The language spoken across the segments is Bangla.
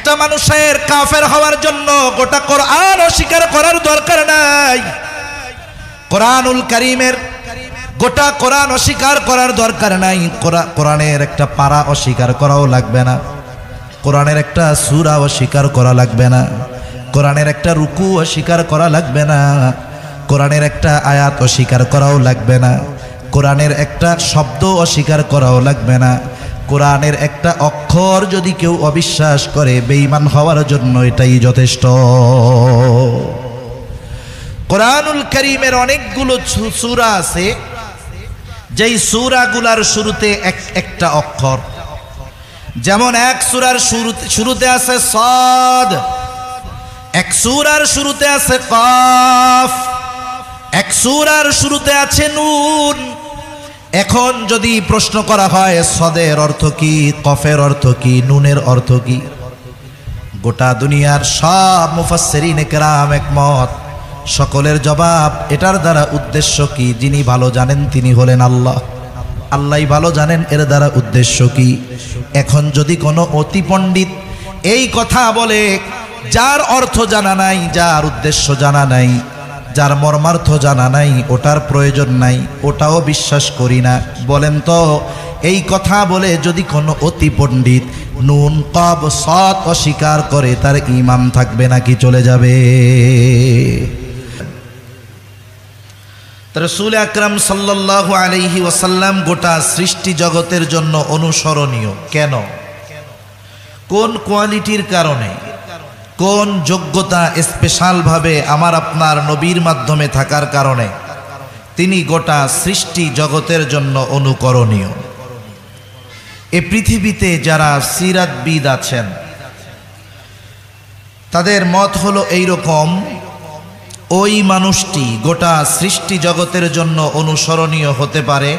একটা মানুষের কাফের হওয়ার জন্য গোটা কোরআন অস্বীকার করার দরকার নাই। কোরআনুল কারীমের গোটা কোরআন অস্বীকার করার দরকার নাই। কোরআনের একটা পারা অস্বীকার করাও লাগবে না, কোরআনের একটা সূরা অস্বীকার করা লাগবে না, কোরআনের একটা রুকু অস্বীকার করা লাগবে না, কোরআনের একটা আয়াত অস্বীকার করাও লাগবে না, কোরআনের একটা শব্দ অস্বীকার করাও লাগবে না। কোরআনের একটা অক্ষর যদি কেউ অবিশ্বাস করে বেঈমান হওয়ার জন্য এটাই যথেষ্ট। কোরআনুল কারীমের অনেকগুলো সূরা আছে, যেই সূরাগুলার শুরুতে একটা অক্ষর। যেমন এক সূরার শুরুতে আছে সাদ, এক সূরার শুরুতে আছে কাফ, এক সূরার শুরুতে আছে নুন। এখন যদি প্রশ্ন করা হয় সদের অর্থ কি, কফের অর্থ কি, নুনের অর্থ কি, গোটা দুনিয়ার সব মুফাসসিরিনে কেরাম একমত। সকলের জবাব এটার দ্বারা উদ্দেশ্য কি যিনি ভালো জানেন তিনি হলেন আল্লাহ। আল্লাহই ভালো জানেন এর দ্বারা উদ্দেশ্য কি। এখন যদি কোনো অতি পণ্ডিত এই কথা বলে যার অর্থ জানা নাই, যার উদ্দেশ্য জানা নাই, যার মর্মার্থ জানা নাই, ওটার প্রয়োজন নাই, ওটাও বিশ্বাস করি না। বলেন তো এই কথা বলে যদি কোনো অতি পণ্ডিত নুন কব সৎ অস্বীকার করে তার ঈমান থাকবে নাকি চলে যাবে? রাসূল আকরাম সাল্লাল্লাহু আলাইহি ওয়াসাল্লাম গোটা সৃষ্টি জগতের জন্য অনুসরণীয়। কেন? কোন কোয়ালিটির কারণে, কোন যোগ্যতা স্পেশাল ভাবে আমার আপনার নবীর মাধ্যমে থাকার কারণে তিনি গোটা সৃষ্টি জগতের জন্য অনুকরণীয়। এই পৃথিবীতে যারা সিরাতবিদ আছেন তাদের মত হলো এইরকম, ওই মানুষটি গোটা সৃষ্টি জগতের জন্য অনুসরণীয় হতে পারে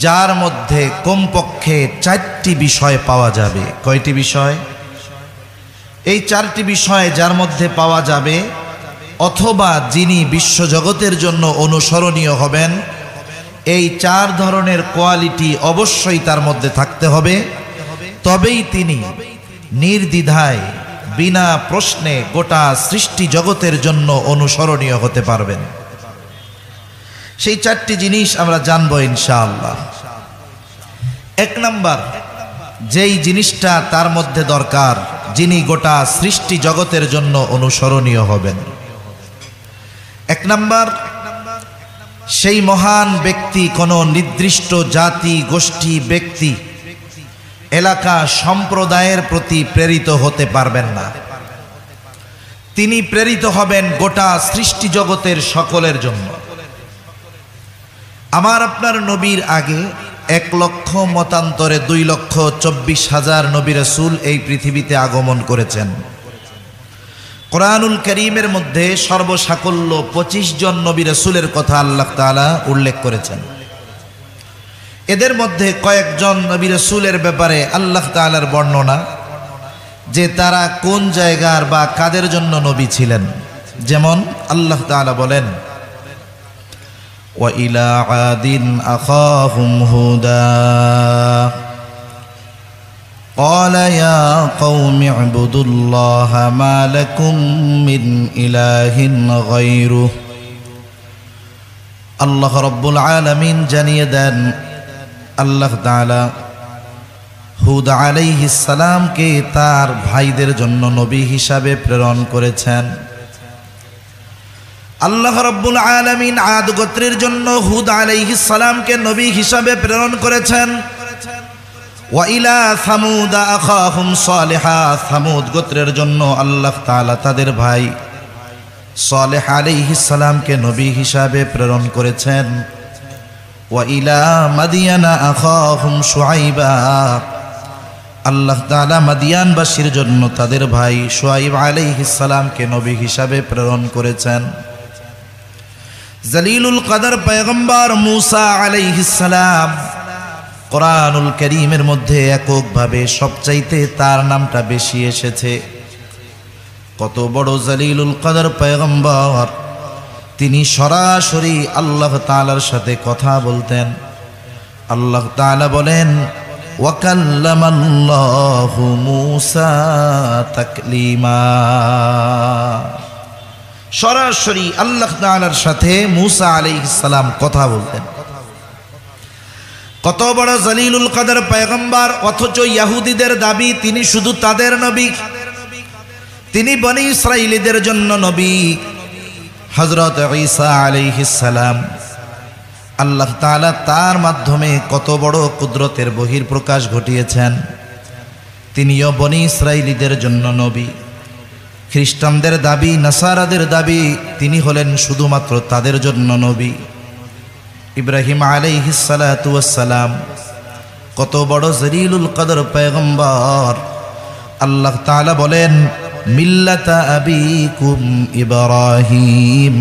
যার মধ্যে কমপক্ষে 4টি বিষয় পাওয়া যাবে। কয়টি বিষয়? এই 4টি বিষয় যার মধ্যে পাওয়া যাবে, অথবা যিনি বিশ্বজগতের জন্য অনুসরণীয় হবেন, এই 4 ধরনের কোয়ালিটি অবশ্যই তার মধ্যে থাকতে হবে। তবেই তিনি নির্দ্বিধায় বিনা প্রশ্নে গোটা সৃষ্টি জগতের জন্য অনুসরণীয় হতে পারবেন। সেই 4টি জিনিস আমরা জানবো ইনশাআল্লাহ। 1 নাম্বার, যেই জিনিসটা তার মধ্যে দরকার যিনি গোটা সৃষ্টি জগতের জন্য অনুসরণীয় হবেন। 1 নাম্বার, সেই মহান ব্যক্তি কোনো নির্দিষ্ট জাতি, গোষ্ঠী, ব্যক্তি, এলাকা, সম্প্রদায়ের প্রতি প্রেরিত হতে পারবেন না। তিনি প্রেরিত হবেন গোটা সৃষ্টি জগতের সকলের জন্য। আমার আপনার নবীর আগে 1 লক্ষ মতান্তরে 2,24,000 নবী রাসূল এই পৃথিবীতে আগমন করেছেন। কোরআনুল কারীমের মধ্যে সর্বসাকল্য 25 জন নবী রাসূলের কথা আল্লাহ তাআলা উল্লেখ করেছেন। এদের মধ্যে কয়েকজন নবী রাসূলের ব্যাপারে আল্লাহ তাআলার বর্ণনা যে তারা কোন জায়গার বা কাদের জন্য নবী ছিলেন। যেমন আল্লাহ তাআলা বলেন, ওয়া ইলা আদিন আখাহুম হুদা ক্বালা ইয়া কওমি ইবুদুল্লাহা মা লাকুম মিন ইলাহিন গায়রুহু। আল্লাহ রাব্বুল আলামিন জানিয়ে দেন আল্লাহ তাআলা হুদ আলাইহিস সালামকে তার ভাইদের জন্য নবী হিসাবে প্রেরণ করেছেন। আল্লাহ রাব্বুল আলামিন আদ গোত্রের জন্য হুদ আলাইহিস সালামকে নবী হিসাবে প্রেরণ করেছেন। ওয়া ইলা সামুদ আখাহুম সালিহা, সামুদ গোত্রের জন্য আল্লাহ তাআলা তাদের ভাই সালেহ আলাইহিস সালামকে নবী হিসাবে প্রেরণ করেছেন। ওয়া ইলা মাদিয়ানা আখাহুম শুআইবা, আল্লাহ তাআলা মাদিয়ানবাসীর জন্য তাদের ভাই শুআইব আলাইহিস সালামকে নবী হিসাবে প্রেরণ করেছেন। জলিলুল কদর পয়গম্বর মুসা আলাইহিস সালাম, কোরআনুল কারীমের মধ্যে এককভাবে সবচাইতে তার নামটা বেশি এসেছে। কত বড় জলিলুল কদর পয়গম্বর, তিনি সরাসরি আল্লাহ তাআলার সাথে কথা বলতেন। আল্লাহ তাআলা বলেন, ওয়া কাল্লামাল্লাহু মূসা তাকলিমা। সরাসরি আল্লাহ তাআলার সাথে মূসা আলাইহিস সালাম কথা বলতেন। কত বড় জলিলুল কদর পয়গম্বর, অথচ ইহুদিদের দাবি তিনি শুধু তাদের নবী, তিনি বনি ইসরাইলীদের জন্য নবী। হযরত ঈসা আলাইহিস সালাম আল্লাহ তাআলা তার মাধ্যমে কত বড় কুদরতের বহির্প্রকাশ ঘটিয়েছেন। তিনিও বনি ইসরাইলীদের জন্য নবী। খ্রিস্টানদের দাবি, নাসারাদের দাবি তিনি হলেন শুধুমাত্র তাদের জন্য নবী। ইব্রাহিম আলাইহিস সালাতু ওয়াস সালাম কত বড় জলিলুল কদর পয়গম্বর। আল্লাহ তাআলা বলেন মিল্লাতা আবিকুম ইব্রাহিম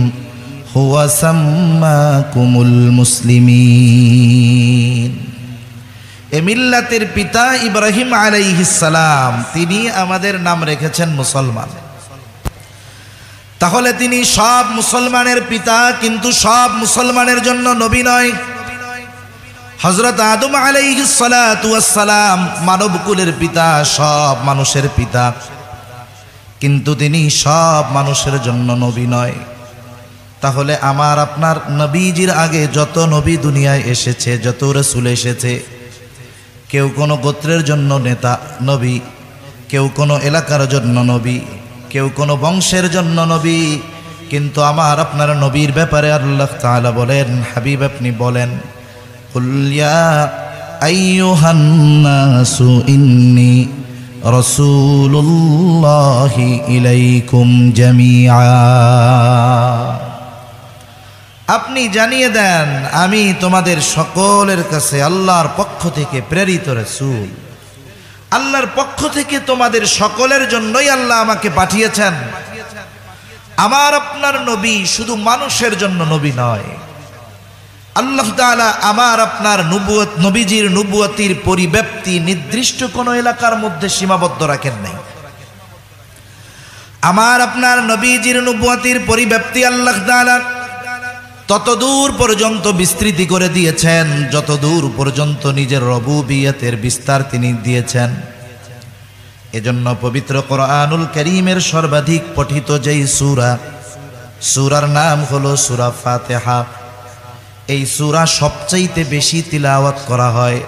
হুয়া সাম্মাকুমুল মুসলিমিন। এ মিল্লাতের পিতা ইব্রাহিম আলাইহিস সালাম, তিনি আমাদের নাম রেখেছেন মুসলমান। তাহলে তিনি সব মুসলমানের পিতা, কিন্তু সব মুসলমানের জন্য নবী নয়। হযরত আদম আলাইহিস সালাতু ওয়াস সালাম মানবকুলের পিতা, সব মানুষের পিতা, কিন্তু তিনি সব মানুষের জন্য নবী নয়। তাহলে আমার আপনার নবীজির আগে যত নবী দুনিয়ায় এসেছে, যত রাসূল এসেছে, কেউ কোনো গোত্রের জন্য নেতা নবী, কেউ কোনো এলাকার জন্য নবী, কেউ কোনো বংশের জন্য নবী। কিন্তু আমার আপনার নবীর ব্যাপারে আল্লাহ তাআলা বলেন, হাবিব আপনি বলেন, কুল ইয়া আইয়ুহান নাসু ইন্নী রাসূলুল্লাহি ইলাইকুম জামিআ। আপনি জানিয়ে দেন আমি তোমাদের সকলের কাছে আল্লাহর পক্ষ থেকে প্রেরিত রাসূল। আল্লাহর পক্ষ থেকে তোমাদের সকলের জন্যই আল্লাহ আমাকে পাঠিয়েছেন। আমার আপনার নবী শুধু মানুষের জন্য নবী নয়। আল্লাহ তাআলা আমার আপনার নবুয়ত, নবীজির নবুয়তির পরিব্যাপ্তি নির্দিষ্ট কোনো এলাকার মধ্যে সীমাবদ্ধ রাখেন নাই। আমার আপনার নবীজির নবুয়তির পরিব্যাপ্তি আল্লাহ তাআলা ততদূর পর্যন্ত বিস্তৃতি করে দিয়েছেন যতদূর পর্যন্ত নিজের রবুবিয়তের বিস্তার তিনি দিয়েছেন। এজন্য পবিত্র কোরআনুল কারীমের সর্বাধিক পঠিত যেই সূরার নাম হলো সূরা ফাতিহা। এই সূরা সবচাইতে বেশি তিলাওয়াত করা হয়।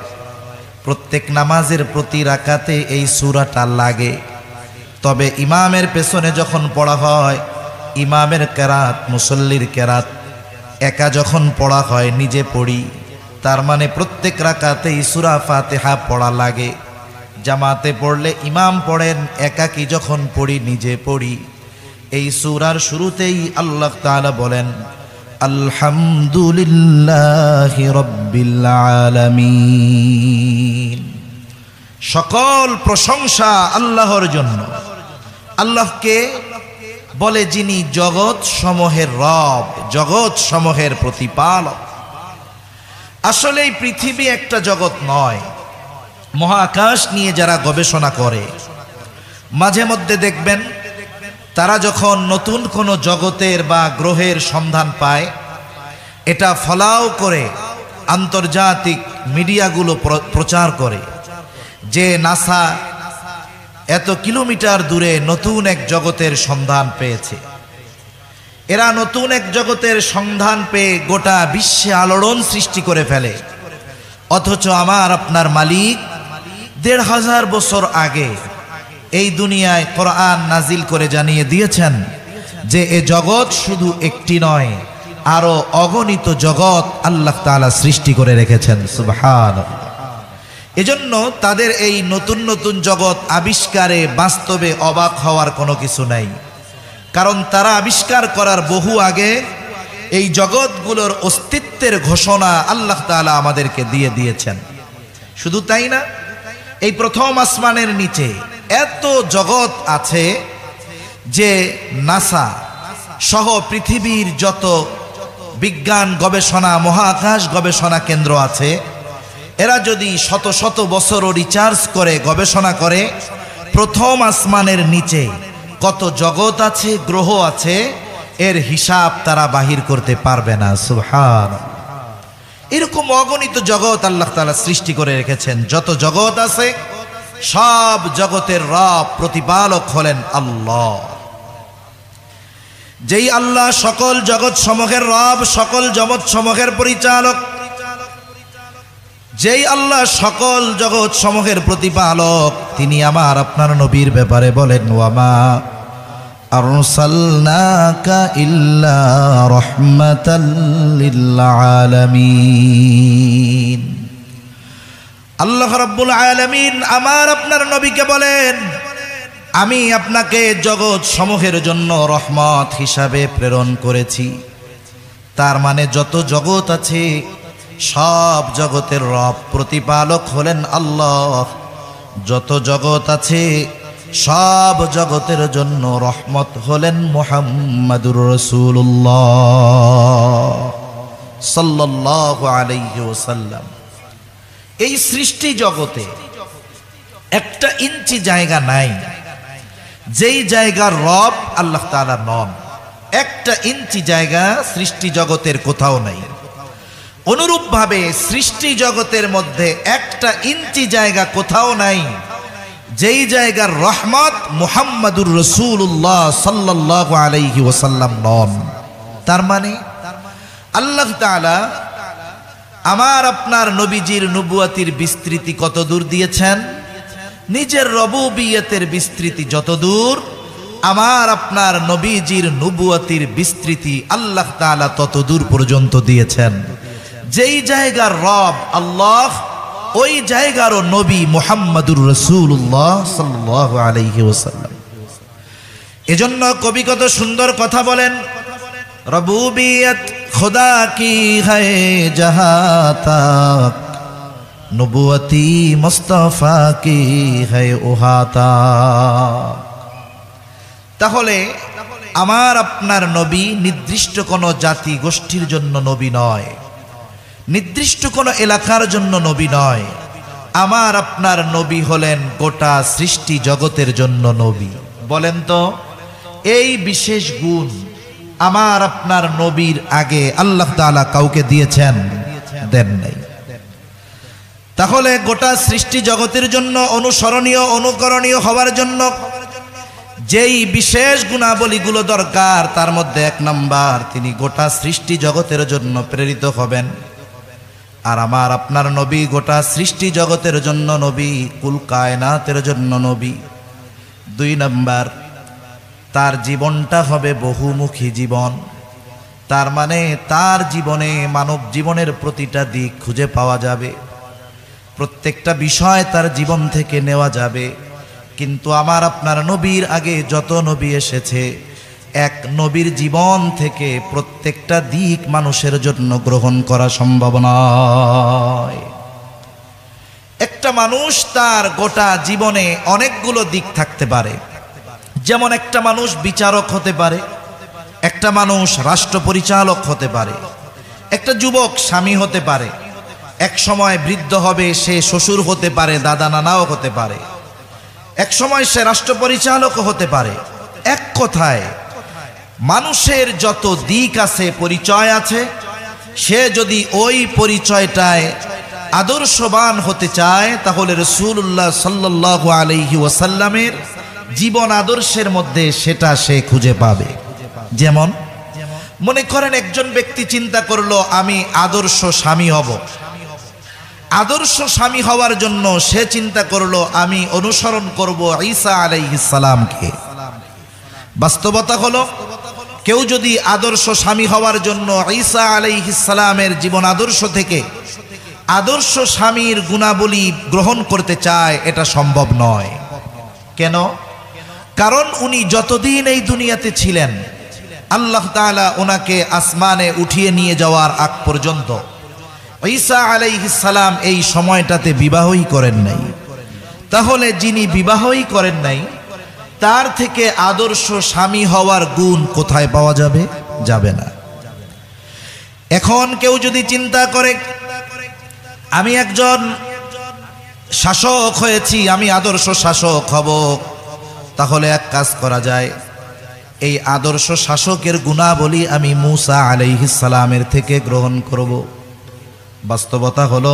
প্রত্যেক নামাজের প্রতি রাকাতে এই সূরাটা লাগে। তবে ইমামের পেছনে যখন পড়া হয়, ইমামের কেরাত, মুসল্লির কেরাত একা যখন পড়া হয়, নিজে পড়ি, তার মানে প্রত্যেক রাকাতেই সূরা ফাতিহা পড়া লাগে। জামাতে পড়লে ইমাম পড়েন, একাকী যখন পড়ি নিজে পড়ি। এই সূরার শুরুতেই আল্লাহ তাআলা বলেন আলহামদুলিল্লাহি রাব্বিল আলামিন। সকল প্রশংসা আল্লাহর জন্য। আল্লাহকে বলে যিনি জগৎ সমূহের রব, জগৎ সমূহের প্রতিপালক। আসলে এই পৃথিবী একটা জগৎ নয়। মহাকাশ নিয়ে যারা গবেষণা করে, মাঝে মধ্যে দেখবেন তারা যখন নতুন কোনো জগতের বা গ্রহের সন্ধান পায়, এটা ফলাও করে আন্তর্জাতিক মিডিয়াগুলো প্রচার করে যে নাসা এত কিলোমিটার দূরে নতুন এক জগতের সন্ধান পেয়েছে। এরা নতুন এক জগতের সন্ধান পেয়ে গোটা বিশ্বে আলোড়ন সৃষ্টি করে ফেলে। অথচ আমার আপনার মালিক ১৫০০ বছর আগে এই দুনিয়ায় কোরআন নাজিল করে জানিয়ে দিয়েছেন যে এ জগৎ শুধু একটি নয়, আরো অগণিত জগৎ আল্লাহ তাআলা সৃষ্টি করে রেখেছেন। সুবহানাল্লাহ। এজন্য তাদের এই নতুন নতুন জগৎ আবিষ্কারে বাস্তবে অবাক হওয়ার কোনো কিছু নাই। কারণ তারা আবিষ্কার করার বহু আগে এই জগৎগুলোর অস্তিত্বের ঘোষণা আল্লাহ তাআলা আমাদেরকে দিয়ে দিয়েছেন। শুধু তাই না, এই প্রথম আসমানের নিচে এত জগৎ আছে যে নাসা সহ পৃথিবীর যত বিজ্ঞান গবেষণা, মহাকাশ গবেষণা কেন্দ্র আছে, এরা যদি শত শত বছরও রিচার্জ করে, গবেষণা করে, প্রথম আসমানের নিচে কত জগৎ আছে, গ্রহ আছে, এর হিসাব তারা বাহির করতে পারবে না। সুবহানাল্লাহ। এরকম অগণিত জগৎ আল্লাহ তাআলা সৃষ্টি করে রেখেছেন। যত জগৎ আছে সব জগতের রব প্রতিপালক হলেন আল্লাহ। যেই আল্লাহ সকল জগৎ সমূহের রব, সকল জগৎ সমূহের পরিচালক, যেই আল্লাহ সকল জগৎ সমূহের প্রতিপালক, তিনি আমার আপনার নবীর ব্যাপারে বলেন, ওয়ামা আরসালনাকা ইল্লা রাহমাতাল লিল আলামিন। আল্লাহ রাব্বুল আলামিন আমার আপনার নবীকে বলেন, আমি আপনাকে জগৎ সমূহের জন্য রহমত হিসাবে প্রেরণ করেছি। তার মানে যত জগৎ আছে সব জগতের রব প্রতিপালক হলেন আল্লাহ। যত জগৎ আছে সব জগতের জন্য রহমত হলেন মুহাম্মাদুর রাসূলুল্লাহ সাল্লাল্লাহু আলাইহি ওয়াসাল্লাম। এই সৃষ্টি জগতে একটা ইঞ্চি জায়গা নাই যেই জায়গার রব আল্লাহ তাআলা নন। একটা ইঞ্চি জায়গা সৃষ্টি জগতের কোথাও নাই। অনুরূপভাবে সৃষ্টি জগতের মধ্যে একটা ইঞ্চি জায়গা কোথাও নাই যেই জায়গার রহমত মুহাম্মাদুর রাসূলুল্লাহ সাল্লাল্লাহু আলাইহি ওয়াসাল্লাম নন। তার মানে আল্লাহ তাআলা আমার আপনার নবীজির নবুয়তির বিস্তৃতি কত দূর দিয়েছেন, নিজের রবুবিয়তের বিস্তৃতি যত দূর, আমার আপনার নবীজির নবুয়তির বিস্তৃতি আল্লাহ তাআলা তত দূর পর্যন্ত দিয়েছেন। যেই জায়গার রব আল্লাহ, ওই জায়গারও নবী মুহাম্মাদুর রাসূলুল্লাহ সাল্লাল্লাহু আলাইহি ওয়াসাল্লাম। এজন্য কবি কত সুন্দর কথা বলেন, রবুবিয়ত खुदा की है जहाँ तक, नबुवती मुस्तफा की है वहाँ तक। তাহলে আমার আপনার নবী নির্দিষ্ট কোনো জাতি গোষ্ঠীর জন্য নবী নয়, নির্দিষ্ট কোনো এলাকার জন্য নবী নয়। আমার আপনার নবী হলেন গোটা সৃষ্টি জগতের জন্য নবী। বলেন তো, এই বিশেষ গুণ আমার আপনার নবীর আগে আল্লাহ তাআলা কাউকে দিয়েছেন? দেন নাই। তাহলে গোটা সৃষ্টি জগতের জন্য অনুসরণীয়, অনুকরণীয় হওয়ার জন্য যেই বিশেষ গুণাবলীগুলো দরকার, তার মধ্যে এক নাম্বার, তিনি গোটা সৃষ্টি জগতের জন্য প্রেরিত হবেন। আর আমার আপনার নবী গোটা সৃষ্টি জগতের জন্য নবী, কুল কায়নাতের জন্য নবী। দুই নাম্বার, তার জীবনটা হবে বহুমুখী জীবন। তার মানে তার জীবনে মানব জীবনের প্রতিটা দিক খুঁজে পাওয়া যাবে, প্রত্যেকটা বিষয় তার জীবন থেকে নেওয়া যাবে। কিন্তু আমার আপনার নবীর আগে যত নবী এসেছে, এক নবীর জীবন থেকে প্রত্যেকটা দিক মানুষের জন্য গ্রহণ করা সম্ভব নয়। একটা মানুষ তার গোটা জীবনে অনেকগুলো দিক থাকতে পারে। যেমন একটা মানুষ বিচারক হতে পারে, একটা মানুষ রাষ্ট্র পরিচালক হতে পারে, একটা যুবক স্বামী হতে পারে, এক সময় বৃদ্ধ হবে সে শ্বশুর হতে পারে, দাদা নানাও হতে পারে, এক সময় সে রাষ্ট্র পরিচালক হতে পারে। এক কথায় মানুষের যত দিক আছে, পরিচয় আছে, সে যদি ওই পরিচয়টায় আদর্শবান হতে চায়, তাহলে রাসূলুল্লাহ সাল্লাল্লাহু আলাইহি ওয়াসাল্লামের জীবন আদর্শের মধ্যে সেটা সে খুঁজে পাবে। যেমন মনে করেন একজন ব্যক্তি চিন্তা করলো আমি আদর্শ স্বামী হব। আদর্শ স্বামী হওয়ার জন্য সে চিন্তা করলো আমি অনুসরণ করব ঈসা আলাইহিস সালামকে। বাস্তবতা হলো, কেউ যদি আদর্শ স্বামী হওয়ার জন্য ঈসা আলাইহিস সালামের জীবন আদর্শ থেকে আদর্শ স্বামীর গুণাবলী গ্রহণ করতে চায়, এটা সম্ভব নয়। কেন? কারণ উনি যতদিন এই দুনিয়াতে ছিলেন, আল্লাহ তাআলা ওনাকে আসমানে উঠিয়ে নিয়ে যাওয়ার আগ পর্যন্ত ঈসা আলাইহিস সালাম এই সময়টাতে বিবাহই করেন নাই। তাহলে যিনি বিবাহই করেন নাই, তার থেকে আদর্শ স্বামী হওয়ার গুণ কোথায় পাওয়া যাবে? যাবে না। এখন কেউ যদি চিন্তা করে আমি একজন শাসক হয়েছি, আমি আদর্শ শাসক হব, তাহলে এক কাজ করা যায়, এই আদর্শ শাসকের গুণাবলী আমি মূসা আলাইহিস সালামের থেকে গ্রহণ করব। বাস্তবতা হলো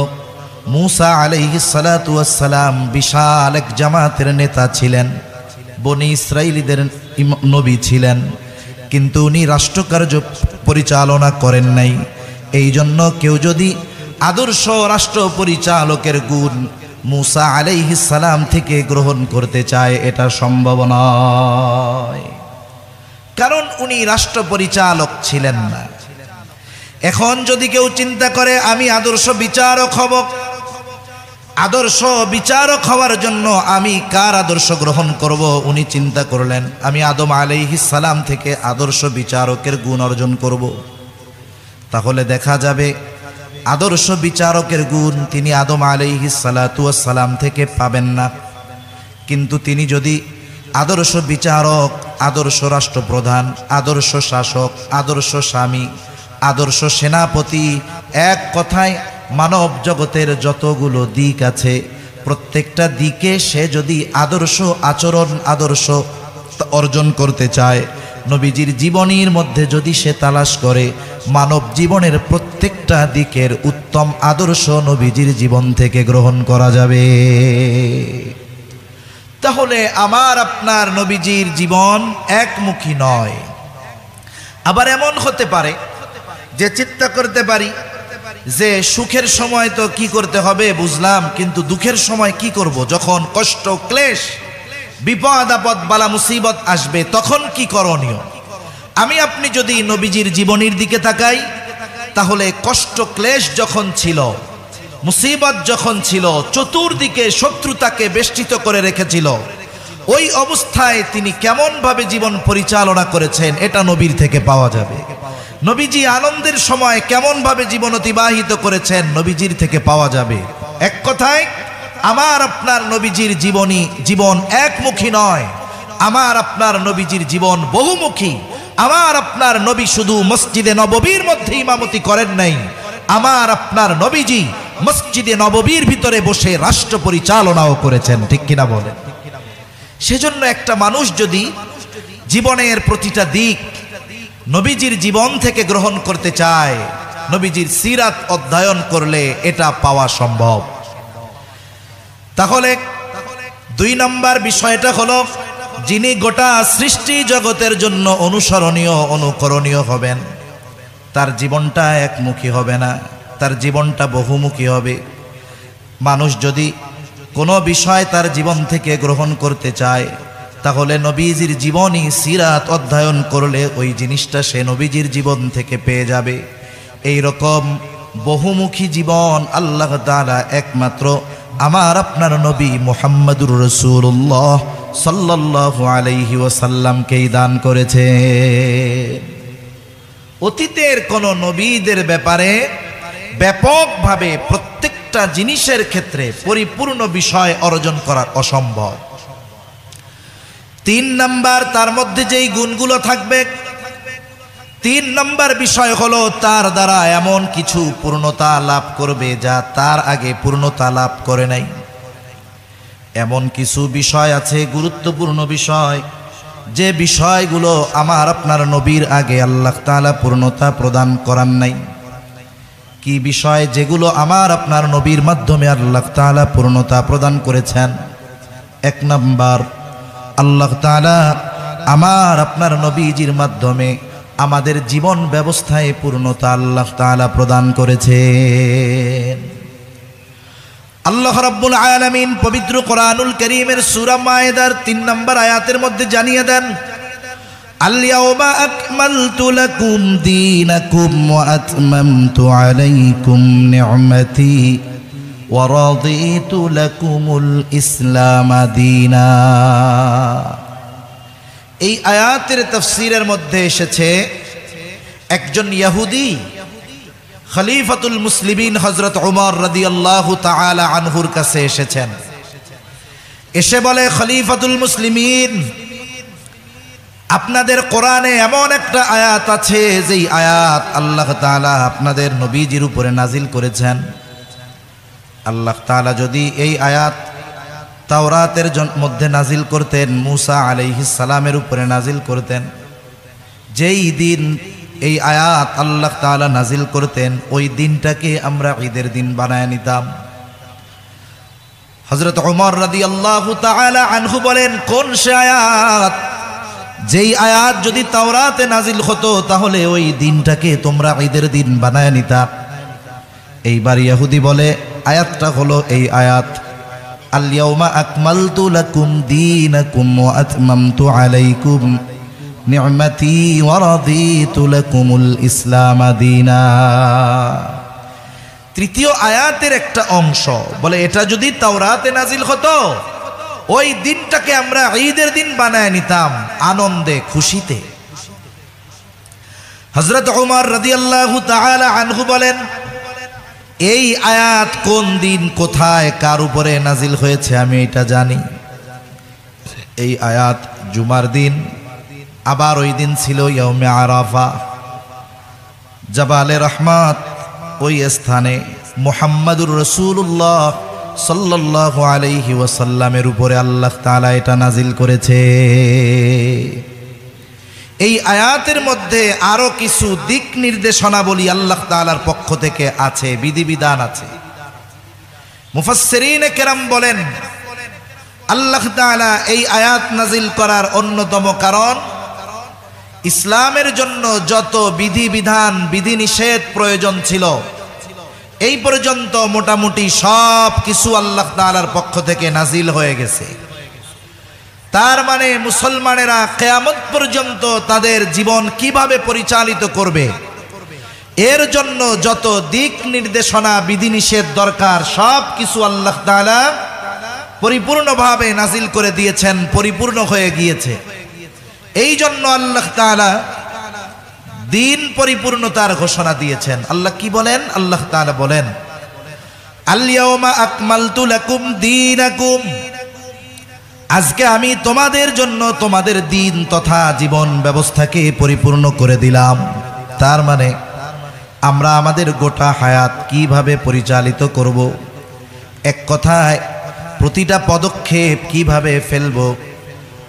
মূসা আলাইহিস সালাতু ওয়াস সালাম বিশাল এক জামাতের নেতা ছিলেন, বনি ইসরাইলীদের নবী ছিলেন, কিন্তু উনি রাষ্ট্রকার্য পরিচালনা করেন নাই। এই জন্য কেউ যদি আদর্শ রাষ্ট্র পরিচালকের গুণ মূসা আলাইহিস সালাম থেকে গ্রহণ করতে চায়, এটা সম্ভব নয়, কারণ উনি রাষ্ট্র পরিচালক ছিলেন না। এখন যদি কেউ চিন্তা করে আমি আদর্শ বিচারক হব, আদর্শ বিচারক হওয়ার জন্য আমি কার আদর্শ গ্রহণ করব? উনি চিন্তা করলেন আমি আদম আলাইহিস সালাম থেকে আদর্শ বিচারকের গুণ অর্জন করব। তাহলে দেখা যাবে আদর্শ বিচারকের গুণ তিনি আদম আলাইহিস সালাতু ওয়াস সালাম থেকে পাবেন না। কিন্তু তিনি যদি আদর্শ বিচারক, আদর্শ রাষ্ট্রপ্রধান, আদর্শ শাসক, আদর্শ স্বামী, আদর্শ সেনাপতি, এক কথায় মানব জগতের যতগুলো দিক আছে প্রত্যেকটা দিকে সে যদি আদর্শ আচরণ, আদর্শ অর্জন করতে চায়, নবীজির জীবনীর মধ্যে যদি সে তালাশ করে, মানব জীবনের প্রত্যেকটা দিকের উত্তম আদর্শ নবীজির জীবন থেকে গ্রহণ করা যাবে। তাহলে আমার আপনার নবীজির জীবন একমুখী নয়। আবার এমন হতে পারে যে চিন্তা করতে পারি যে সুখের সময় তো কি করতে হবে বুঝলাম, কিন্তু দুঃখের সময় কি করব? যখন কষ্ট, ক্লেশ, বিপদ আপদ, বালা মুসিবত আসবে তখন কি করণীয়? আমি আপনি যদি নবীজির জীবনীর দিকে তাকাই, তাহলে কষ্ট ক্লেশ যখন ছিল, মুসিবত যখন ছিল, চতুর্দিকে শত্রুতাকে বেষ্টিত করে রেখেছিল, ওই অবস্থায় তিনি কেমন ভাবে জীবন পরিচালনা করেছেন এটা নবীর থেকে পাওয়া যাবে। নবীজি আনন্দের সময় কেমন ভাবে জীবন অতিবাহিত করেছেন নবীজির থেকে পাওয়া যাবে। এক কথায় আমার আপনার নবীজির জীবন একমুখী নয়, আমার আপনার নবীজির জীবন বহুমুখী। আমার আপনার নবী শুধু মসজিদে নববীর মধ্যে ইমামতি করেন নাই, আমার আপনার নবীজি মসজিদে নববীর ভিতরে বসে রাষ্ট্র পরিচালনাও করেছেন, ঠিক কিনা বলেন? সেজন্য একটা মানুষ যদি জীবনের প্রতিটা দিক নবীজির জীবন থেকে গ্রহণ করতে চায়, নবীজির সিরাত অধ্যয়ন করলে এটা পাওয়া সম্ভব। তাহলে 2 নম্বর বিষয়টা হলো, যিনি গোটা সৃষ্টি জগতের জন্য অনুসরণীয়, অনুকরণীয় হবেন, তার জীবনটা একমুখী হবে না, তার জীবনটা বহুমুখী হবে। মানুষ যদি কোনো বিষয় তার জীবন থেকে গ্রহণ করতে চায়, তাহলে নবীজির জীবনী, সিরাত অধ্যয়ন করলে ওই জিনিসটা সে নবীজির জীবন থেকে পেয়ে যাবে। এই রকম বহুমুখী জীবন আল্লাহ তাআলা একমাত্র আমার আপনার নবী মুহাম্মদুর রাসূলুল্লাহ সাল্লাল্লাহু আলাইহি ওয়াসাল্লামকেই দান করেছে। অতীতের কোন নবীদের ব্যাপারে ব্যাপকভাবে প্রত্যেকটা জিনিসের ক্ষেত্রে পরিপূর্ণ বিষয় অর্জন করা অসম্ভব। 3 নম্বর, তার মধ্যে যেই গুণগুলো থাকবে, 3 নম্বর বিষয় হলো তার দ্বারা এমন কিছু পূর্ণতা লাভ করবে যা তার আগে পূর্ণতা লাভ করে নাই। এমন কিছু বিষয় আছে, গুরুত্বপূর্ণ বিষয়, যে বিষয়গুলো আমার আপনার নবীর আগে আল্লাহ তাআলা পূর্ণতা প্রদান করান নাই। কি বিষয়? যেগুলো আমার আপনার নবীর মাধ্যমে আল্লাহ তাআলা পূর্ণতা প্রদান করেছেন। 1 নম্বর, আল্লাহ তাআলা আমার আপনার নবীজির মাধ্যমে আমাদের জীবন ব্যবস্থায় পূর্ণতা আল্লাহ তাআলা প্রদান করেছেন। আল্লাহ রাব্বুল আলামিন পবিত্র কোরআনুল কারীমের সূরা মায়েদার 3 নম্বর আয়াতের মধ্যে জানিয়ে দেন, আল-ইয়াওমা আকমালতু লাকুম দীনাকুম ওয়া আতমামতু আলাইকুম নি'মাতি ওয়া রাদিতু লাকুমুল ইসলাম দীনা। এই আয়াতের তাফসীরের মধ্যে এসেছে, একজন ইহুদি খলিফাতুল মুসলিমিন হযরত ওমর রাদিয়াল্লাহু তাআলা আনহুর কাছে এসেছেন। এসে বলে, খলিফাতুল মুসলিমিন, আপনাদের কোরআনে এমন একটা আয়াত আছে যেই আয়াত আল্লাহ তাআলা আপনাদের নবীজির উপরে নাজিল করেছেন। আল্লাহ তাআলা যদি এই আয়াত তাওরাতের মধ্যে নাজিল করতেন, মূসা আলাইহিস সালামের উপরে নাজিল করতেন, যেই দিন এই আয়াত আল্লাহ তাআলা নাজিল করতেন, ওই দিনটাকে আমরা ঈদের দিন বানায় নিতাম। হযরত ওমর রাদিয়াল্লাহু তাআলা আনহু বলেন, কোন সে আয়াত, যেই আয়াত যদি তাওরাতে নাজিল হতো তাহলে ওই দিনটাকে তোমরা ঈদের দিন বানায় নিতা। এইবার ইহুদি বলে, আয়াতটা হলো এই আয়াত, আল ইয়াউমা আকমালতু লাকুম দীনাকুম ওয়া আতমামতু আলাইকুম নি'মাতি ওয়া রাদিতু লাকুমুল ইসলাম দীনা। তৃতীয় আয়াতের একটা অংশ বলে, এটা যদি তাওরাতে নাজিল হতো ওই দিনটাকে আমরা ঈদের দিন বানায় নিতাম আনন্দে খুশিতে। হযরত ওমর রাদিয়াল্লাহু তাআলা আনহু বলেন, এই আয়াত কোন দিন কোথায় কার উপরে নাজিল হয়েছে আমি এটা জানি। এই আয়াত জুমার দিন, আবার ওই দিন ছিল ইয়াউমে আরাফা, জাবালে রহমত, ওই স্থানে মুহাম্মাদুর রাসূলুল্লাহ সাল্লাল্লাহু আলাইহি ওয়াসাল্লামের উপরে আল্লাহ তাআলা এটা নাজিল করেছে। এই আয়াতের মধ্যে আরো কিছু দিক নির্দেশনাবলী আল্লাহ তাআলার পক্ষ থেকে আছে, বিধিবিধান আছে। মুফাসসিরিনে কেরাম বলেন, আল্লাহ তাআলা এই আয়াত নাজিল করার অন্যতম কারণ, ইসলামের জন্য যত বিধিবিধান বিধিনিষেধ প্রয়োজন ছিল এই পর্যন্ত মোটামুটি সব কিছু আল্লাহ তাআলার পক্ষ থেকে নাজিল হয়ে গেছে। তার মানে মুসলমানেরা কিয়ামত পর্যন্ত তাদের জীবন কিভাবে পরিচালিত করবে এর জন্য যত দিক নির্দেশনা বিধিনিষেধ দরকার সব কিছু আল্লাহ তাআলা পরিপূর্ণভাবে নাজিল করে দিয়েছেন, পরিপূর্ণ হয়ে গিয়েছে। এই জন্য আল্লাহ তাআলা দিন পরিপূর্ণতার ঘোষণা দিয়েছেন। আল্লাহ কি বলেন? আল্লাহ তাআলা বলেন, আল ইয়াউমা আকমালতু লাকুম দীনাকুম, আজকে আমি তোমাদের জন্য তোমাদের দিন তথা জীবন ব্যবস্থাকে পরিপূর্ণ করে দিলাম। তার মানে আমরা আমাদের গোটা হায়াত কিভাবে পরিচালিত করব, এক কথায় প্রতিটা পদক্ষেপ কিভাবে ফেলব,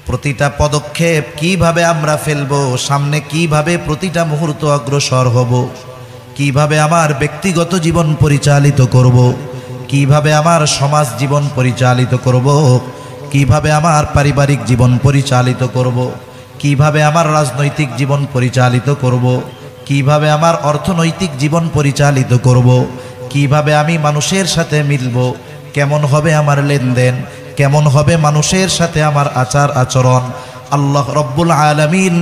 প্রতিটা পদক্ষেপ কিভাবে আমরা ফেলব, সামনে কিভাবে প্রতিটা মুহূর্ত অগ্রসর হব, কিভাবে আমার ব্যক্তিগত জীবন পরিচালিত করব, কিভাবে আমার সমাজ জীবন পরিচালিত করব, কিভাবে আমার পারিবারিক জীবন পরিচালিত করব, কিভাবে আমার রাজনৈতিক জীবন পরিচালিত করব, কিভাবে আমার অর্থনৈতিক জীবন পরিচালিত করব, কিভাবে আমি মানুষের সাথে মিলব, কেমন হবে আমার লেনদেন, কেমন হবে মানুষের সাথে আমার আচার আচরণ, আল্লাহ রব্বুল আলামিন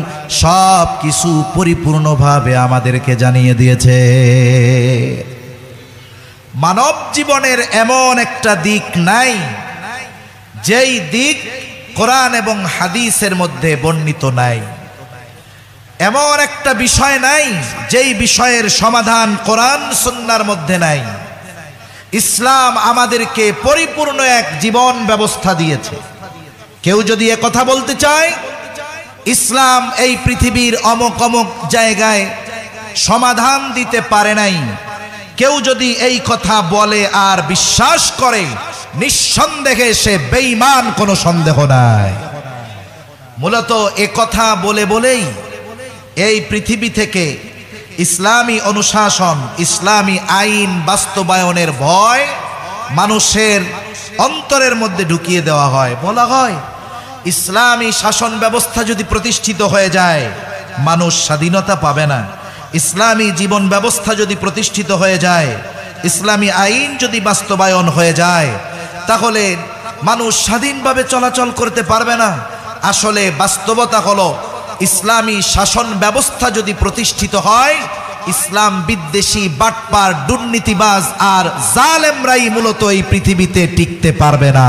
সব কিছু পরিপূর্ণভাবে আমাদেরকে জানিয়ে দিয়েছে। মানব জীবনের এমন একটা দিক নাই যেই দিক কোরআন এবং হাদিসের মধ্যে বর্ণিত নাই, এমন একটা বিষয় নাই যেই বিষয়ের সমাধান কোরআন সুন্নাহর মধ্যে নাই। ইসলাম আমাদেরকে পরিপূর্ণ এক জীবন ব্যবস্থা দিয়েছে। কেউ যদি এ কথা বলতে চায় ইসলাম এই পৃথিবীর অমুক অমুক জায়গায় সমাধান দিতে পারে নাই, কেউ যদি এই কথা বলে আর বিশ্বাস করে নিঃসন্দেহে সে বেঈমান, কোনো সন্দেহ নাই। মূলত এ কথা বলে বলেই এই পৃথিবী থেকে ইসলামী অনুশাসন, ইসলামী আইন বাস্তবায়নের ভয় মানুষের অন্তরের মধ্যে ঢুকিয়ে দেওয়া হয়। বলা হয় ইসলামী শাসন ব্যবস্থা যদি প্রতিষ্ঠিত হয়ে যায় মানুষ স্বাধীনতা পাবে না, ইসলামী জীবন ব্যবস্থা যদি প্রতিষ্ঠিত হয়ে যায়, ইসলামী আইন যদি বাস্তবায়ন হয়ে যায় তাহলে মানুষ স্বাধীনভাবে চলাচল করতে পারবে না। আসলে বাস্তবতা হলো ইসলামী শাসন ব্যবস্থা যদি প্রতিষ্ঠিত হয়, ইসলাম বিদ্বেষী, বাটপার, দুর্নীতিবাজ আর জালেমরাই মূলত এই পৃথিবীতে টিকতে পারবে না।